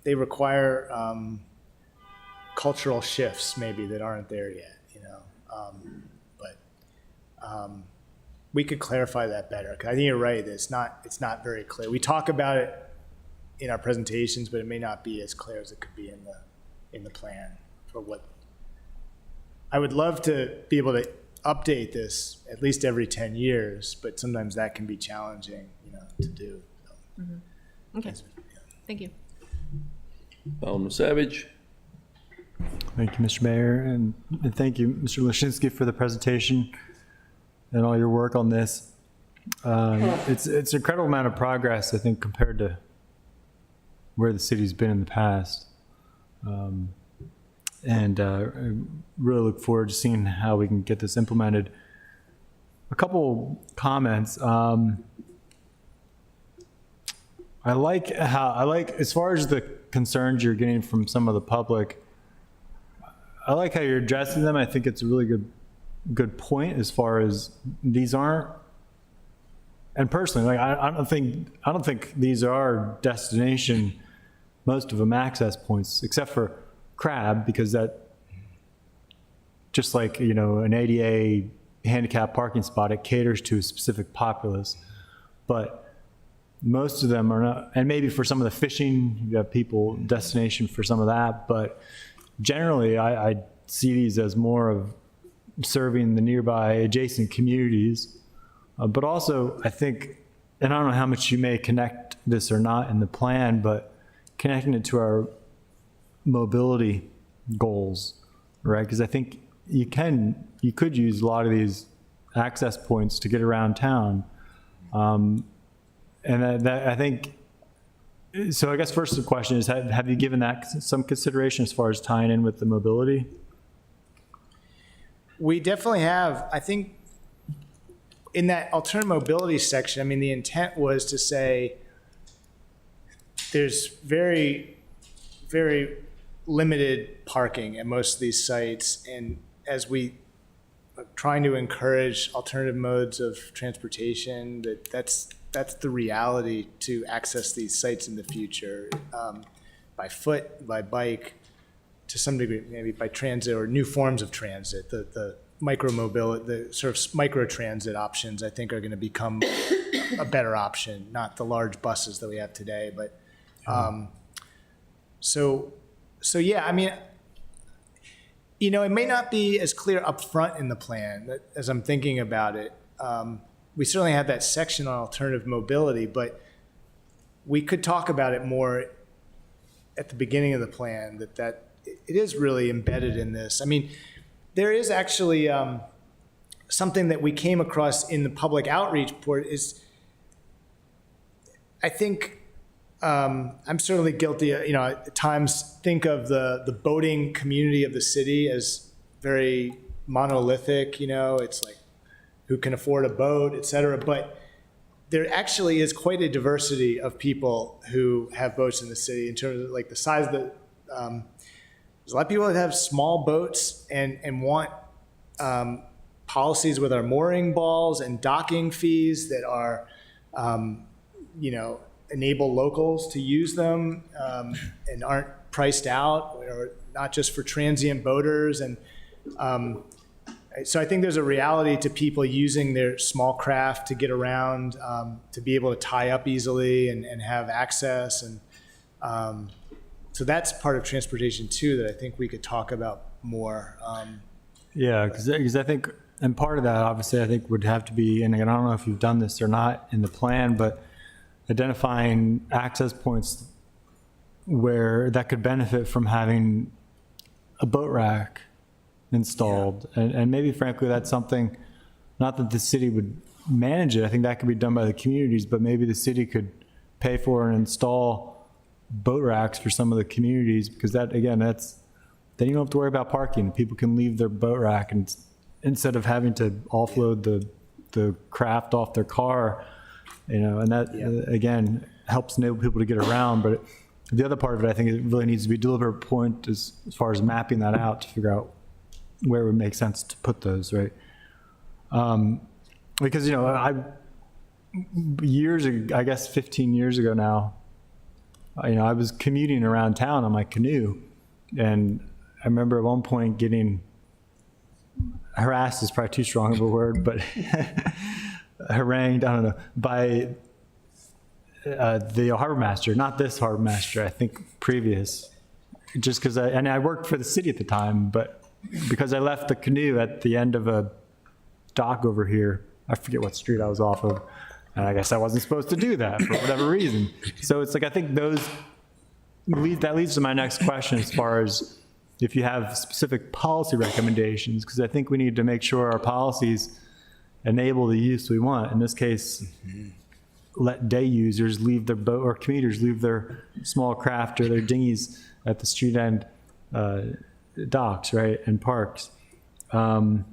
They require cultural shifts maybe that aren't there yet, but we could clarify that better. 'Cause I think you're right. It's not very clear. We talk about it in our presentations, but it may not be as clear as it could be in the plan for what. I would love to be able to update this at least every 10 years, but sometimes that can be challenging, to do. So, Okay, thank you. Alderman Savage? Thank you, Mr. Mayor, and thank you, Mr. Lashinsky, for the presentation and all your work on this. It's an incredible amount of progress, I think, compared to where the city's been in the past. And I really look forward to seeing how we can get this implemented. A couple comments. I like as far as the concerns you're getting from some of the public, I like how you're addressing them. I think it's a really good point as far as these aren't, and personally, I don't think these are destination, most of them access points, except for Crab, because that just like, you know, an ADA handicap parking spot, it caters to a specific populace. But most of them are not, and maybe for some of the fishing, you have people, destination for some of that, but generally I see these as more of serving the nearby adjacent communities. But also, I think, and I don't know how much you may connect this or not in the plan, but connecting it to our mobility goals, right? Because I think you could use a lot of these access points to get around town. And I think, so I guess first the question is, have you given that some consideration as far as tying in with the mobility? We definitely have. I think in that alternative mobility section, I mean, the intent was to say there's very, very limited parking at most of these sites. And as we are trying to encourage alternative modes of transportation, that's the reality to access these sites in the future, by foot, by bike, to some degree, maybe by transit or new forms of transit. The micro-mobility, the sort of micro-transit options, I think, are going to become a better option, not the large buses that we have today. But so yeah, I mean, you know, it may not be as clear up front in the plan as I'm thinking about it. We certainly have that section on alternative mobility, but we could talk about it more at the beginning of the plan, that it is really embedded in this. I mean, there is actually something that we came across in the public outreach report is, I think, I'm certainly guilty, you know, at times think of the boating community of the city as very monolithic, you know, it's like, who can afford a boat, et cetera. But there actually is quite a diversity of people who have boats in the city in terms of like the size of the, there's a lot of people that have small boats and want policies with our mooring balls and docking fees that are, you know, enable locals to use them and aren't priced out, or not just for transient boaters. And so I think there's a reality to people using their small craft to get around, to be able to tie up easily and have access. And so that's part of transportation too, that I think we could talk about more. Yeah, because I think, and part of that obviously I think would have to be, and again, I don't know if you've done this or not in the plan, but identifying access points where that could benefit from having a boat rack installed. Yeah. And maybe frankly, that's something, not that the city would manage it, I think that could be done by the communities, but maybe the city could pay for and install boat racks for some of the communities, because that, again, that's, then you don't have to worry about parking. People can leave their boat rack, and instead of having to offload the craft off their car, you know, and that, again, helps enable people to get around. But the other part of it, I think it really needs to be a deliberate point as far as mapping that out to figure out where it would make sense to put those, right? Because, you know, years ago, I guess 15 years ago now, you know, I was commuting around town on my canoe, and I remember at one point getting harassed is probably too strong of a word, but harangued, I don't know, by the harbor master, not this harbor master, I think previous, just because I worked for the city at the time, but because I left the canoe at the end of a dock over here, I forget what street I was off of, and I guess I wasn't supposed to do that for whatever reason. So it's like, I think that leads to my next question as far as if you have specific policy recommendations, because I think we need to make sure our policies enable the use we want. In this case, let day users leave their boat, or commuters leave their small craft or their dinghies at the street end docks, right, and parks. And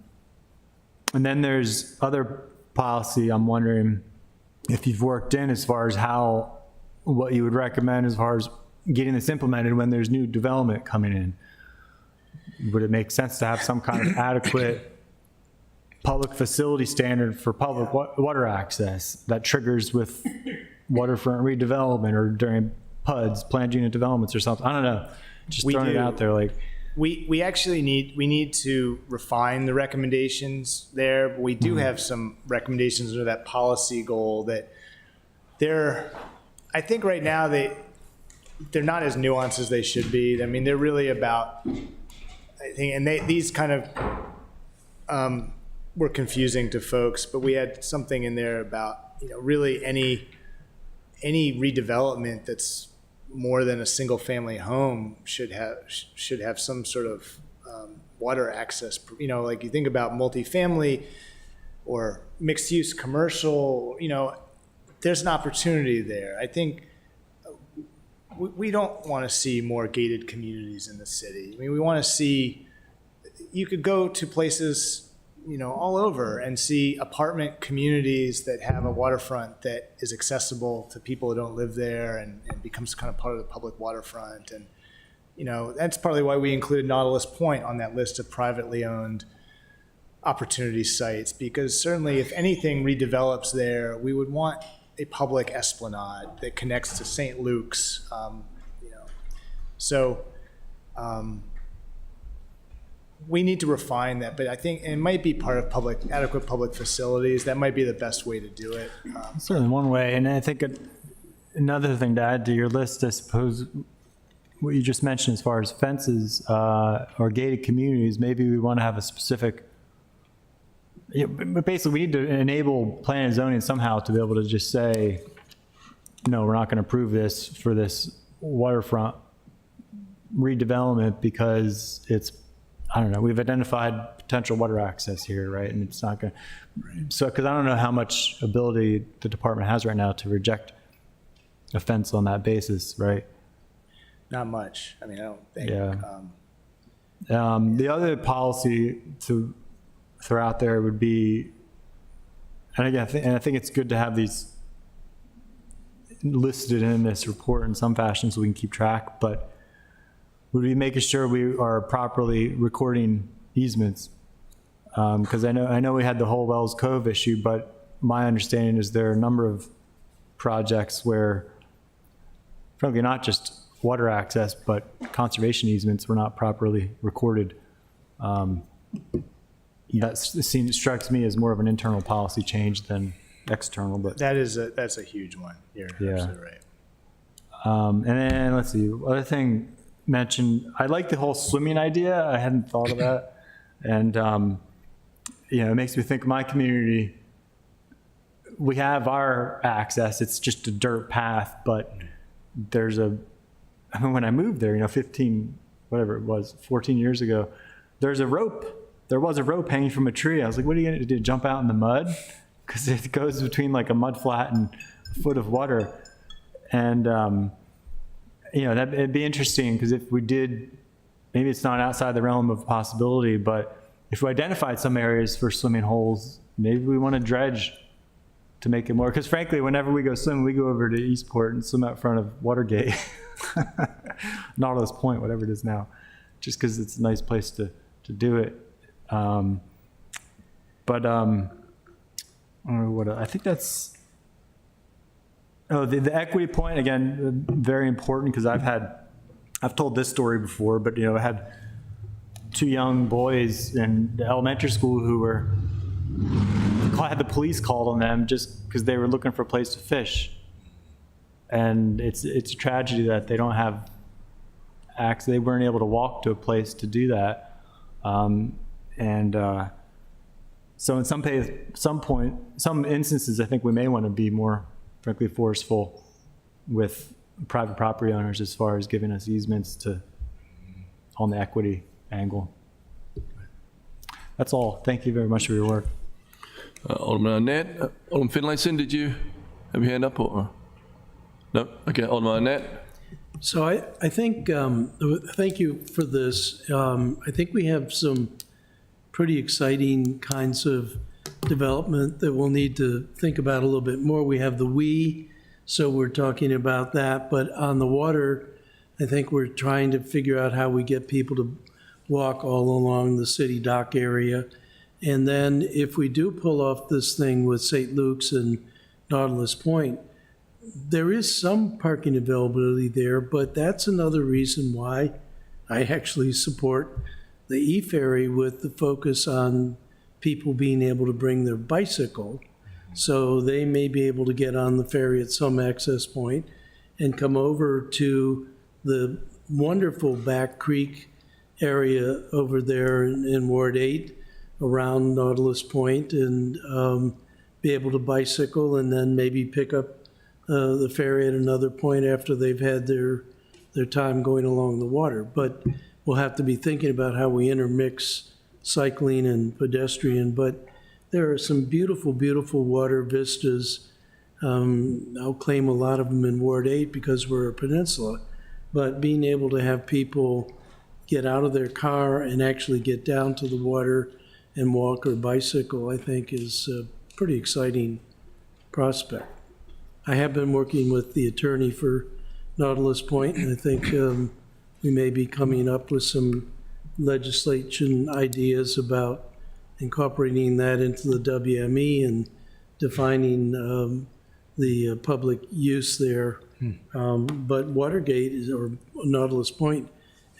then there's other policy I'm wondering if you've worked in as far as what you would recommend as far as getting this implemented when there's new development coming in. Would it make sense to have some kind of adequate public facility standard for public water access that triggers with waterfront redevelopment or during PUDs, planned unit developments or something? I don't know. Just throwing it out there. Like, we actually need to refine the recommendations there. But we do have some recommendations under that policy goal that I think right now they're not as nuanced as they should be. I mean, they're really about, I think, and these kind of were confusing to folks, but we had something in there about, really any redevelopment that's more than a single family home should have some sort of water access. Like you think about multifamily or mixed use commercial, there's an opportunity there. I think we don't want to see more gated communities in the city. I mean, we want to see, you could go to places, all over and see apartment communities that have a waterfront that is accessible to people who don't live there and becomes kind of part of the public waterfront. And, that's partly why we included Nautilus Point on that list of privately owned opportunity sites, because certainly if anything redevelops there, we would want a public esplanade that connects to St. Luke's, we need to refine that, but I think it might be part of adequate public facilities. That might be the best way to do it. Certainly one way, and I think another thing to add to your list, I suppose, what you just mentioned as far as fences or gated communities, maybe we want to have a specific, but basically we need to enable plan and zoning somehow to be able to just say, no, we're not going to approve this for this waterfront redevelopment because it's, I don't know, we've identified potential water access here, right? And it's not going to, so, because I don't know how much ability the department has right now to reject a fence on that basis, right? Not much. I mean, I don't think. Yeah. The other policy to throw out there would be, and again, I think it's good to have these listed in this report in some fashion so we can keep track, but would be making sure we are properly recording easements. Because I know we had the whole Wells Cove issue, but my understanding is there are a number of projects where, frankly, not just water access, but conservation easements were not properly recorded. That strikes me as more of an internal policy change than external, but that's a huge one. You're absolutely right. And then let's see, other thing mentioned, I like the whole swimming idea. I hadn't thought of that. And, it makes me think my community, we have our access. It's just a dirt path, but there's when I moved there, 14 years ago, there was a rope hanging from a tree. I was like, what are you going to do? Jump out in the mud? Because it goes between like a mud flat and a foot of water. And, it'd be interesting because if we did, maybe it's not outside the realm of possibility, but if we identified some areas for swimming holes, maybe we want to dredge to make it more. Because frankly, whenever we go swim, we go over to Eastport and swim out front of Watergate, Nautilus Point, whatever it is now, just because it's a nice place to do it. I don't know what I think that's. Oh, the equity point, again, very important because I've told this story before, but I had two young boys in elementary school who had the police called on them just because they were looking for a place to fish. And it's a tragedy that they don't have access, they weren't able to walk to a place to do that. So in some instances, I think we may want to be more, frankly, forceful with private property owners as far as giving us easements on the equity angle. That's all. Thank you very much for your work. Alderman Arnett. Alderman Finlayson, did you have your hand up? Or? No? Okay, Alderman Arnett. So I think, thank you for this. I think we have some pretty exciting kinds of development that we'll need to think about a little bit more. We have the WE, so we're talking about that. But on the water, I think we're trying to figure out how we get people to walk all along the city dock area. And then if we do pull off this thing with St. Luke's and Nautilus Point, there is some parking availability there, but that's another reason why I actually support the e-ferry with the focus on people being able to bring their bicycle. So they may be able to get on the ferry at some access point and come over to the wonderful Back Creek area over there in Ward 8 around Nautilus Point and be able to bicycle and then maybe pick up the ferry at another point after they've had their time going along the water. But we'll have to be thinking about how we intermix cycling and pedestrian. But there are some beautiful, beautiful water vistas. I'll claim a lot of them in Ward 8 because we're a peninsula. But being able to have people get out of their car and actually get down to the water and walk or bicycle, I think is a pretty exciting prospect. I have been working with the attorney for Nautilus Point, and I think we may be coming up with some legislation ideas about incorporating that into the WME and defining the public use there. But Watergate or Nautilus Point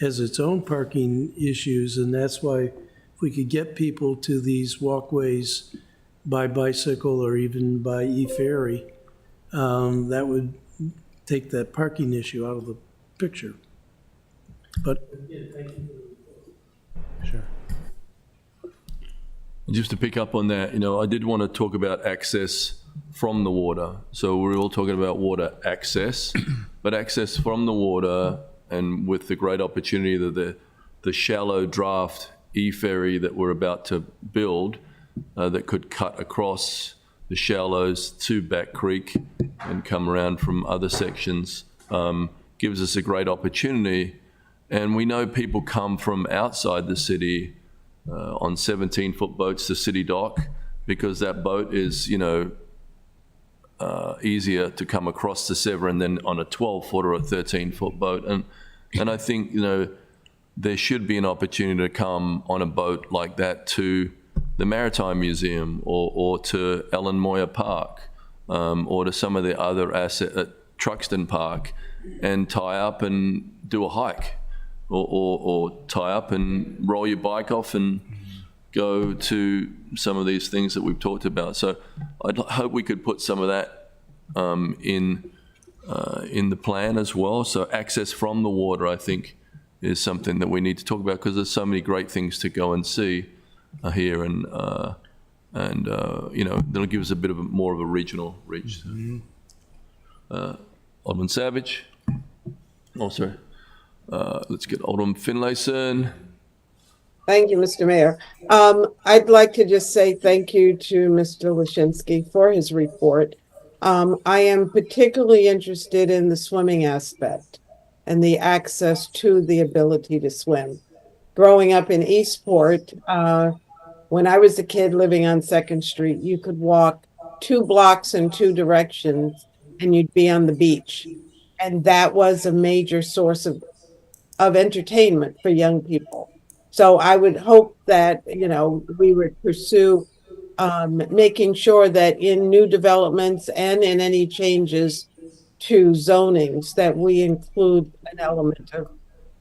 has its own parking issues, and that's why if we could get people to these walkways by bicycle or even by e-ferry, that would take that parking issue out of the picture. But Sure. Just to pick up on that, I did want to talk about access from the water. So we're all talking about water access, but access from the water, and with the great opportunity that the shallow draft e-ferry that we're about to build that could cut across the shallows to Back Creek and come around from other sections gives us a great opportunity. And we know people come from outside the city on 17-foot boats to City Dock because that boat is, easier to come across the Severn than on a 12-foot or a 13-foot boat. And I think, there should be an opportunity to come on a boat like that to the Maritime Museum or to Ellen Moyer Park or to some of the other assets at Truxton Park and tie up and do a hike or tie up and roll your bike off and go to some of these things that we've talked about. So I'd hope we could put some of that in the plan as well. So access from the water, I think, is something that we need to talk about because there's so many great things to go and see here, and that'll give us a bit of more of a regional reach. Alderman Savage. Oh, sorry. Let's get Alderman Finlayson. Thank you, Mr. Mayor. I'd like to just say thank you to Mr. Lashinsky for his report. I am particularly interested in the swimming aspect and the access to the ability to swim. Growing up in Eastport, when I was a kid living on 2nd Street, you could walk 2 blocks in 2 directions and you'd be on the beach. And that was a major source of entertainment for young people. So I would hope that, we would pursue making sure that in new developments and in any changes to zonings that we include an element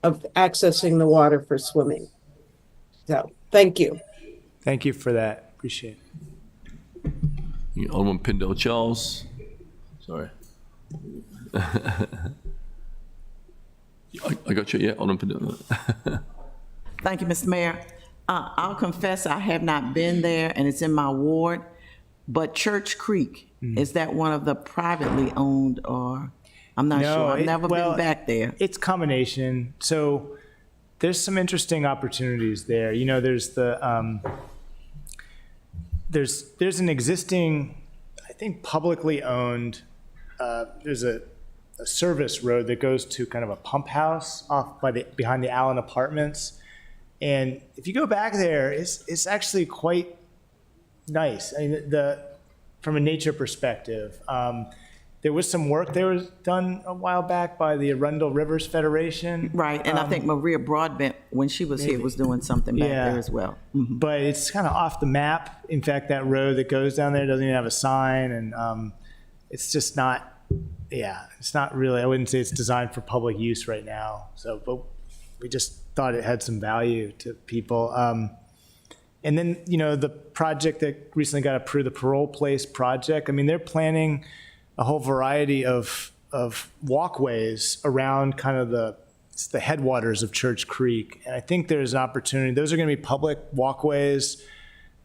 of accessing the water for swimming. So, thank you. Thank you for that. Appreciate it. Alderman Pindell Charles. Sorry. I got you. Yeah, Alderman Pindell. Thank you, Mr. Mayor. I'll confess I have not been there, and it's in my ward, but Church Creek, is that one of the privately owned, or I'm not No, sure. I've never well, been back there. It's combination. So there's some interesting opportunities there. There's the there's an existing, I think, publicly owned. There's a service road that goes to kind of a pump house off behind the Allen Apartments, and if you go back there, it's actually quite nice. I mean, from a nature perspective. There was some work that was done a while back by the Arundel Rivers Federation. Right, and I think Maria Broadbent, when she was here, was doing something back Yeah. there as well. But it's kind of off the map. In fact, that road that goes down there doesn't even have a sign, and it's just not. Yeah, it's not really. I wouldn't say it's designed for public use right now. So, but we just thought it had some value to people. And then, the project that recently got approved, the Parole Place project, I mean, they're planning a whole variety of walkways around kind of the headwaters of Church Creek. And I think there's an opportunity, those are going to be public walkways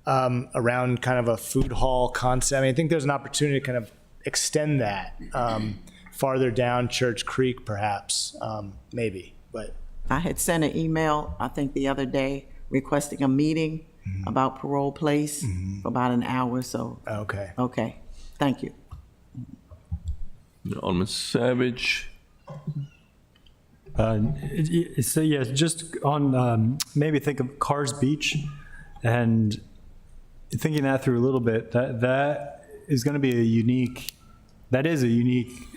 around kind of a food hall concept. I mean, I think there's an opportunity to kind of extend that farther down Church Creek, perhaps, maybe, but. I had sent an email, I think the other day, requesting a meeting about Parole Place for about an hour or so. Okay. Okay, thank you. Alderman Savage. So yeah, just on maybe think of Cars Beach, and thinking that through a little bit, that is going to be a unique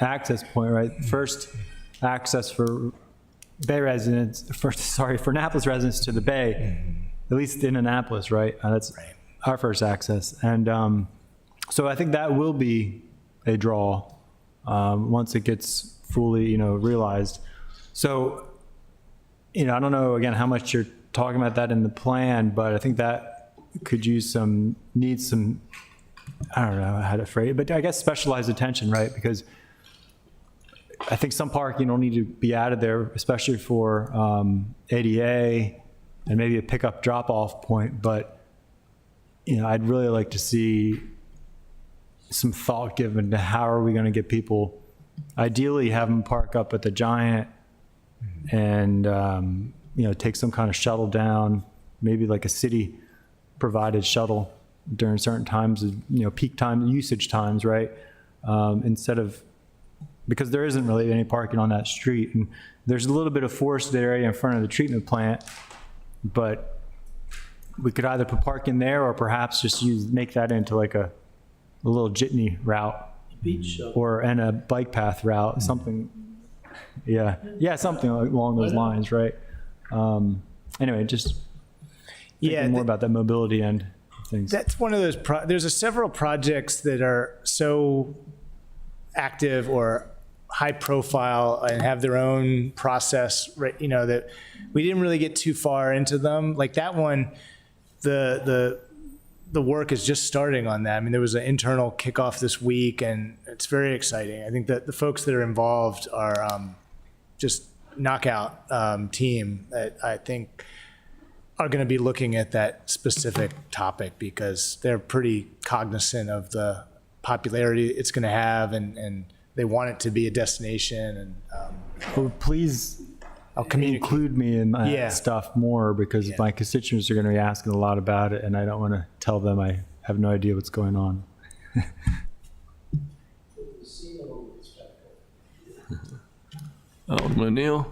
access point, right? First access for Bay residents, for Annapolis residents to the Bay, at least in Annapolis, right? That's our first access, and so I think that will be a draw once it gets fully, realized. So, I don't know again how much you're talking about that in the plan, but I think that could need some. I don't know how to phrase it, but I guess specialized attention, right? Because I think some parking don't need to be added there, especially for ADA and maybe a pickup drop-off point. But I'd really like to see some thought given to how are we going to get people, ideally have them park up at the Giant and take some kind of shuttle down, maybe like a city provided shuttle during certain times of peak time usage times, right? Instead of, because there isn't really any parking on that street, and there's a little bit of forested area in front of the treatment plant, but we could either put parking there or perhaps just make that into like a little jitney route, Beach shuttle. or a bike path route, something. Yeah, something along those lines, right? Anyway, just thinking more about that mobility end of things. That's one of those, there's several projects that are so active or high profile and have their own process, right? That we didn't really get too far into them. Like that one, the work is just starting on that. I mean, there was an internal kickoff this week, and it's very exciting. I think that the folks that are involved are just knockout team that I think are going to be looking at that specific topic because they're pretty cognizant of the popularity it's going to have, and they want it to be a destination. And Well, please I'll communicate. include me in that Yeah. stuff more, because my constituents are going to be asking a lot about it, and I don't want to tell them I have no idea what's going on. Alderman O'Neill.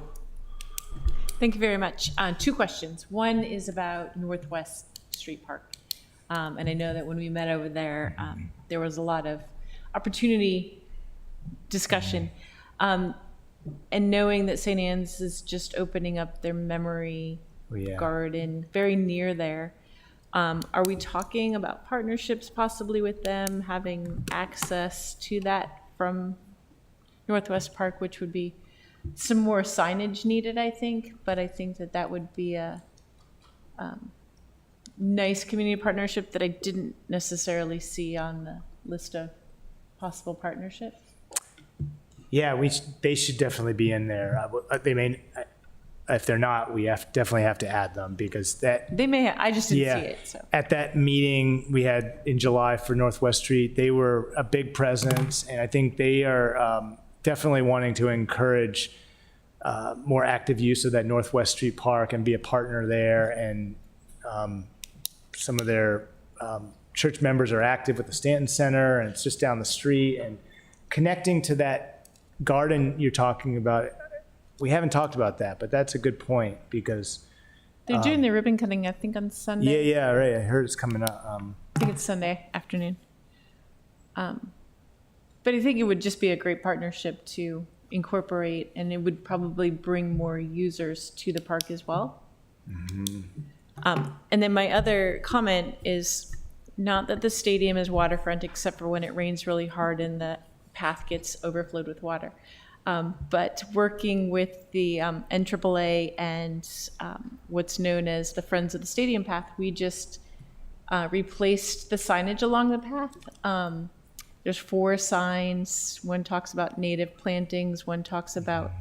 Thank you very much. Two questions. One is about Northwest Street Park. And I know that when we met over there, there was a lot of opportunity discussion. And knowing that St. Anne's is just opening up their memory garden very near there, are we talking about partnerships possibly with them, having access to that from Northwest Park, which would be some more signage needed, I think, but I think that would be a nice community partnership that I didn't necessarily see on the list of possible partnerships. Yeah, they should definitely be in there. They may, if they're not, we definitely have to add them because that. They may, I just didn't see it, so. At that meeting we had in July for Northwest Street, they were a big presence, and I think they are definitely wanting to encourage more active use of that Northwest Street Park and be a partner there. And some of their church members are active with the Stanton Center, and it's just down the street. And connecting to that garden you're talking about, we haven't talked about that, but that's a good point because. They're doing the ribbon cutting, I think, on Sunday. Yeah, right. I heard it's coming up. I think it's Sunday afternoon. But I think it would just be a great partnership to incorporate, and it would probably bring more users to the park as well. And then my other comment is not that the stadium is waterfront except for when it rains really hard and the path gets overflowed with water. But working with the NAAA and what's known as the Friends of the Stadium Path, we just replaced the signage along the path. There's 4 signs. One talks about native plantings, one talks about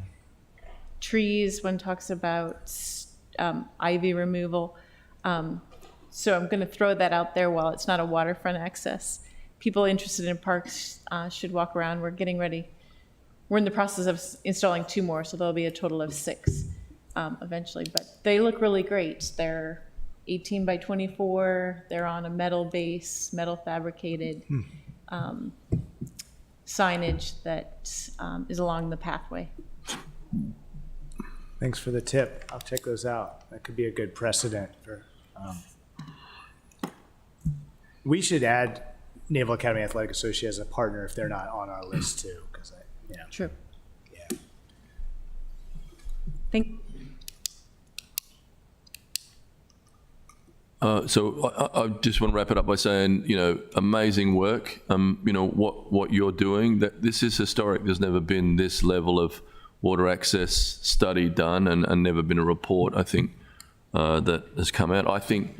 trees, one talks about ivy removal. So I'm going to throw that out there while it's not a waterfront access. People interested in parks should walk around. We're getting ready. We're in the process of installing 2 more, so there'll be a total of 6 eventually. But they look really great. They're 18 by 24. They're on a metal base, metal fabricated signage that is along the pathway. Thanks for the tip. I'll check those out. That could be a good precedent for. We should add Naval Academy Athletic Association as a partner if they're not on our list too, because True. yeah. So I just want to wrap it up by saying, amazing work. What you're doing, that this is historic. There's never been this level of water access study done and never been a report, I think, that has come out. I think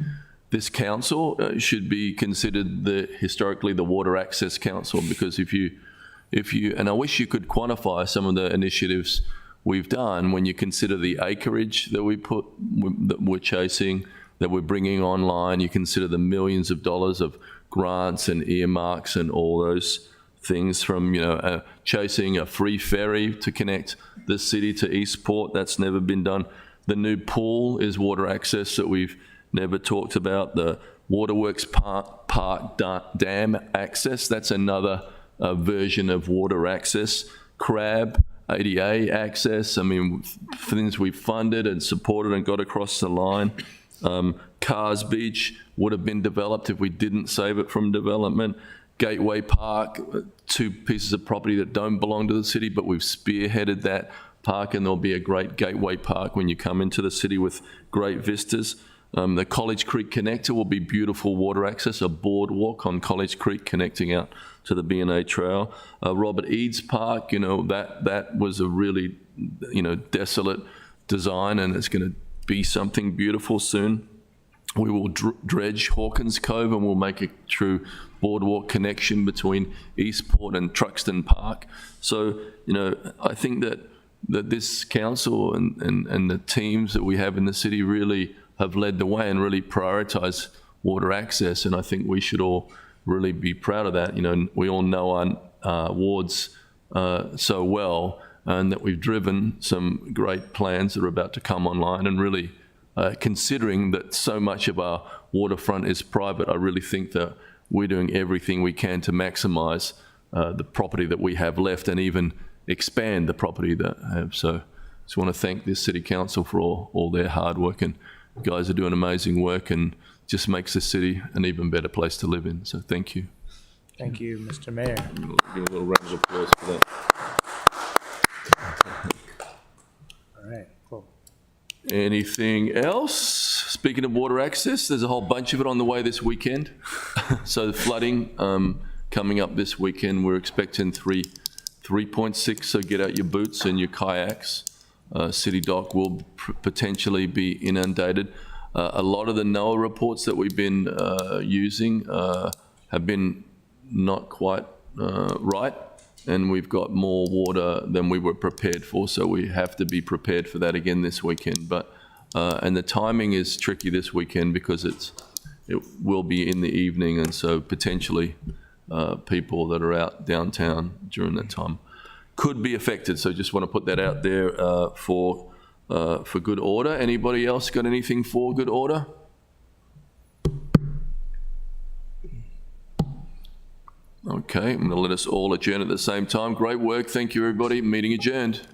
this council should be considered historically the Water Access Council, because if you, and I wish you could quantify some of the initiatives we've done when you consider the acreage that that we're chasing, that we're bringing online. You consider the millions of dollars of grants and earmarks and all those things, from chasing a free ferry to connect the city to Eastport. That's never been done. The new pool is water access that we've never talked about. The Waterworks Park Dam access, that's another version of water access. Crab ADA access, things we've funded and supported and got across the line. Cars Beach would have been developed if we didn't save it from development. Gateway Park, 2 pieces of property that don't belong to the city, but we've spearheaded that park, and there'll be a great Gateway Park when you come into the city with great vistas. The College Creek Connector will be beautiful water access, a boardwalk on College Creek connecting out to the B&A Trail. Robert Eads Park, that was a really, desolate design, and it's going to be something beautiful soon. We will dredge Hawkins Cove, and we'll make a true boardwalk connection between Eastport and Truxton Park. So, I think that this council and the teams that we have in the city really have led the way and really prioritize water access, and I think we should all really be proud of that. We all know our wards so well, and that we've driven some great plans that are about to come online, and really considering that so much of our waterfront is private, I really think that we're doing everything we can to maximize the property that we have left and even expand the property that I have. So I just want to thank this city council for all their hard work, and you guys are doing amazing work and just makes the city an even better place to live in. So thank you. Thank you, Mr. Mayor. Give a little round of applause for that. All right, cool. Anything else? Speaking of water access, there's a whole bunch of it on the way this weekend. So the flooding coming up this weekend, we're expecting 3.6, so get out your boots and your kayaks. City Dock will potentially be inundated. A lot of the NOAA reports that we've been using have been not quite right, and we've got more water than we were prepared for, so we have to be prepared for that again this weekend. But and the timing is tricky this weekend because it will be in the evening, and so potentially people that are out downtown during that time could be affected. So just want to put that out there for good order. Anybody else got anything for good order? Okay, I'm going to let us all adjourn at the same time. Great work. Thank you, everybody. Meeting adjourned.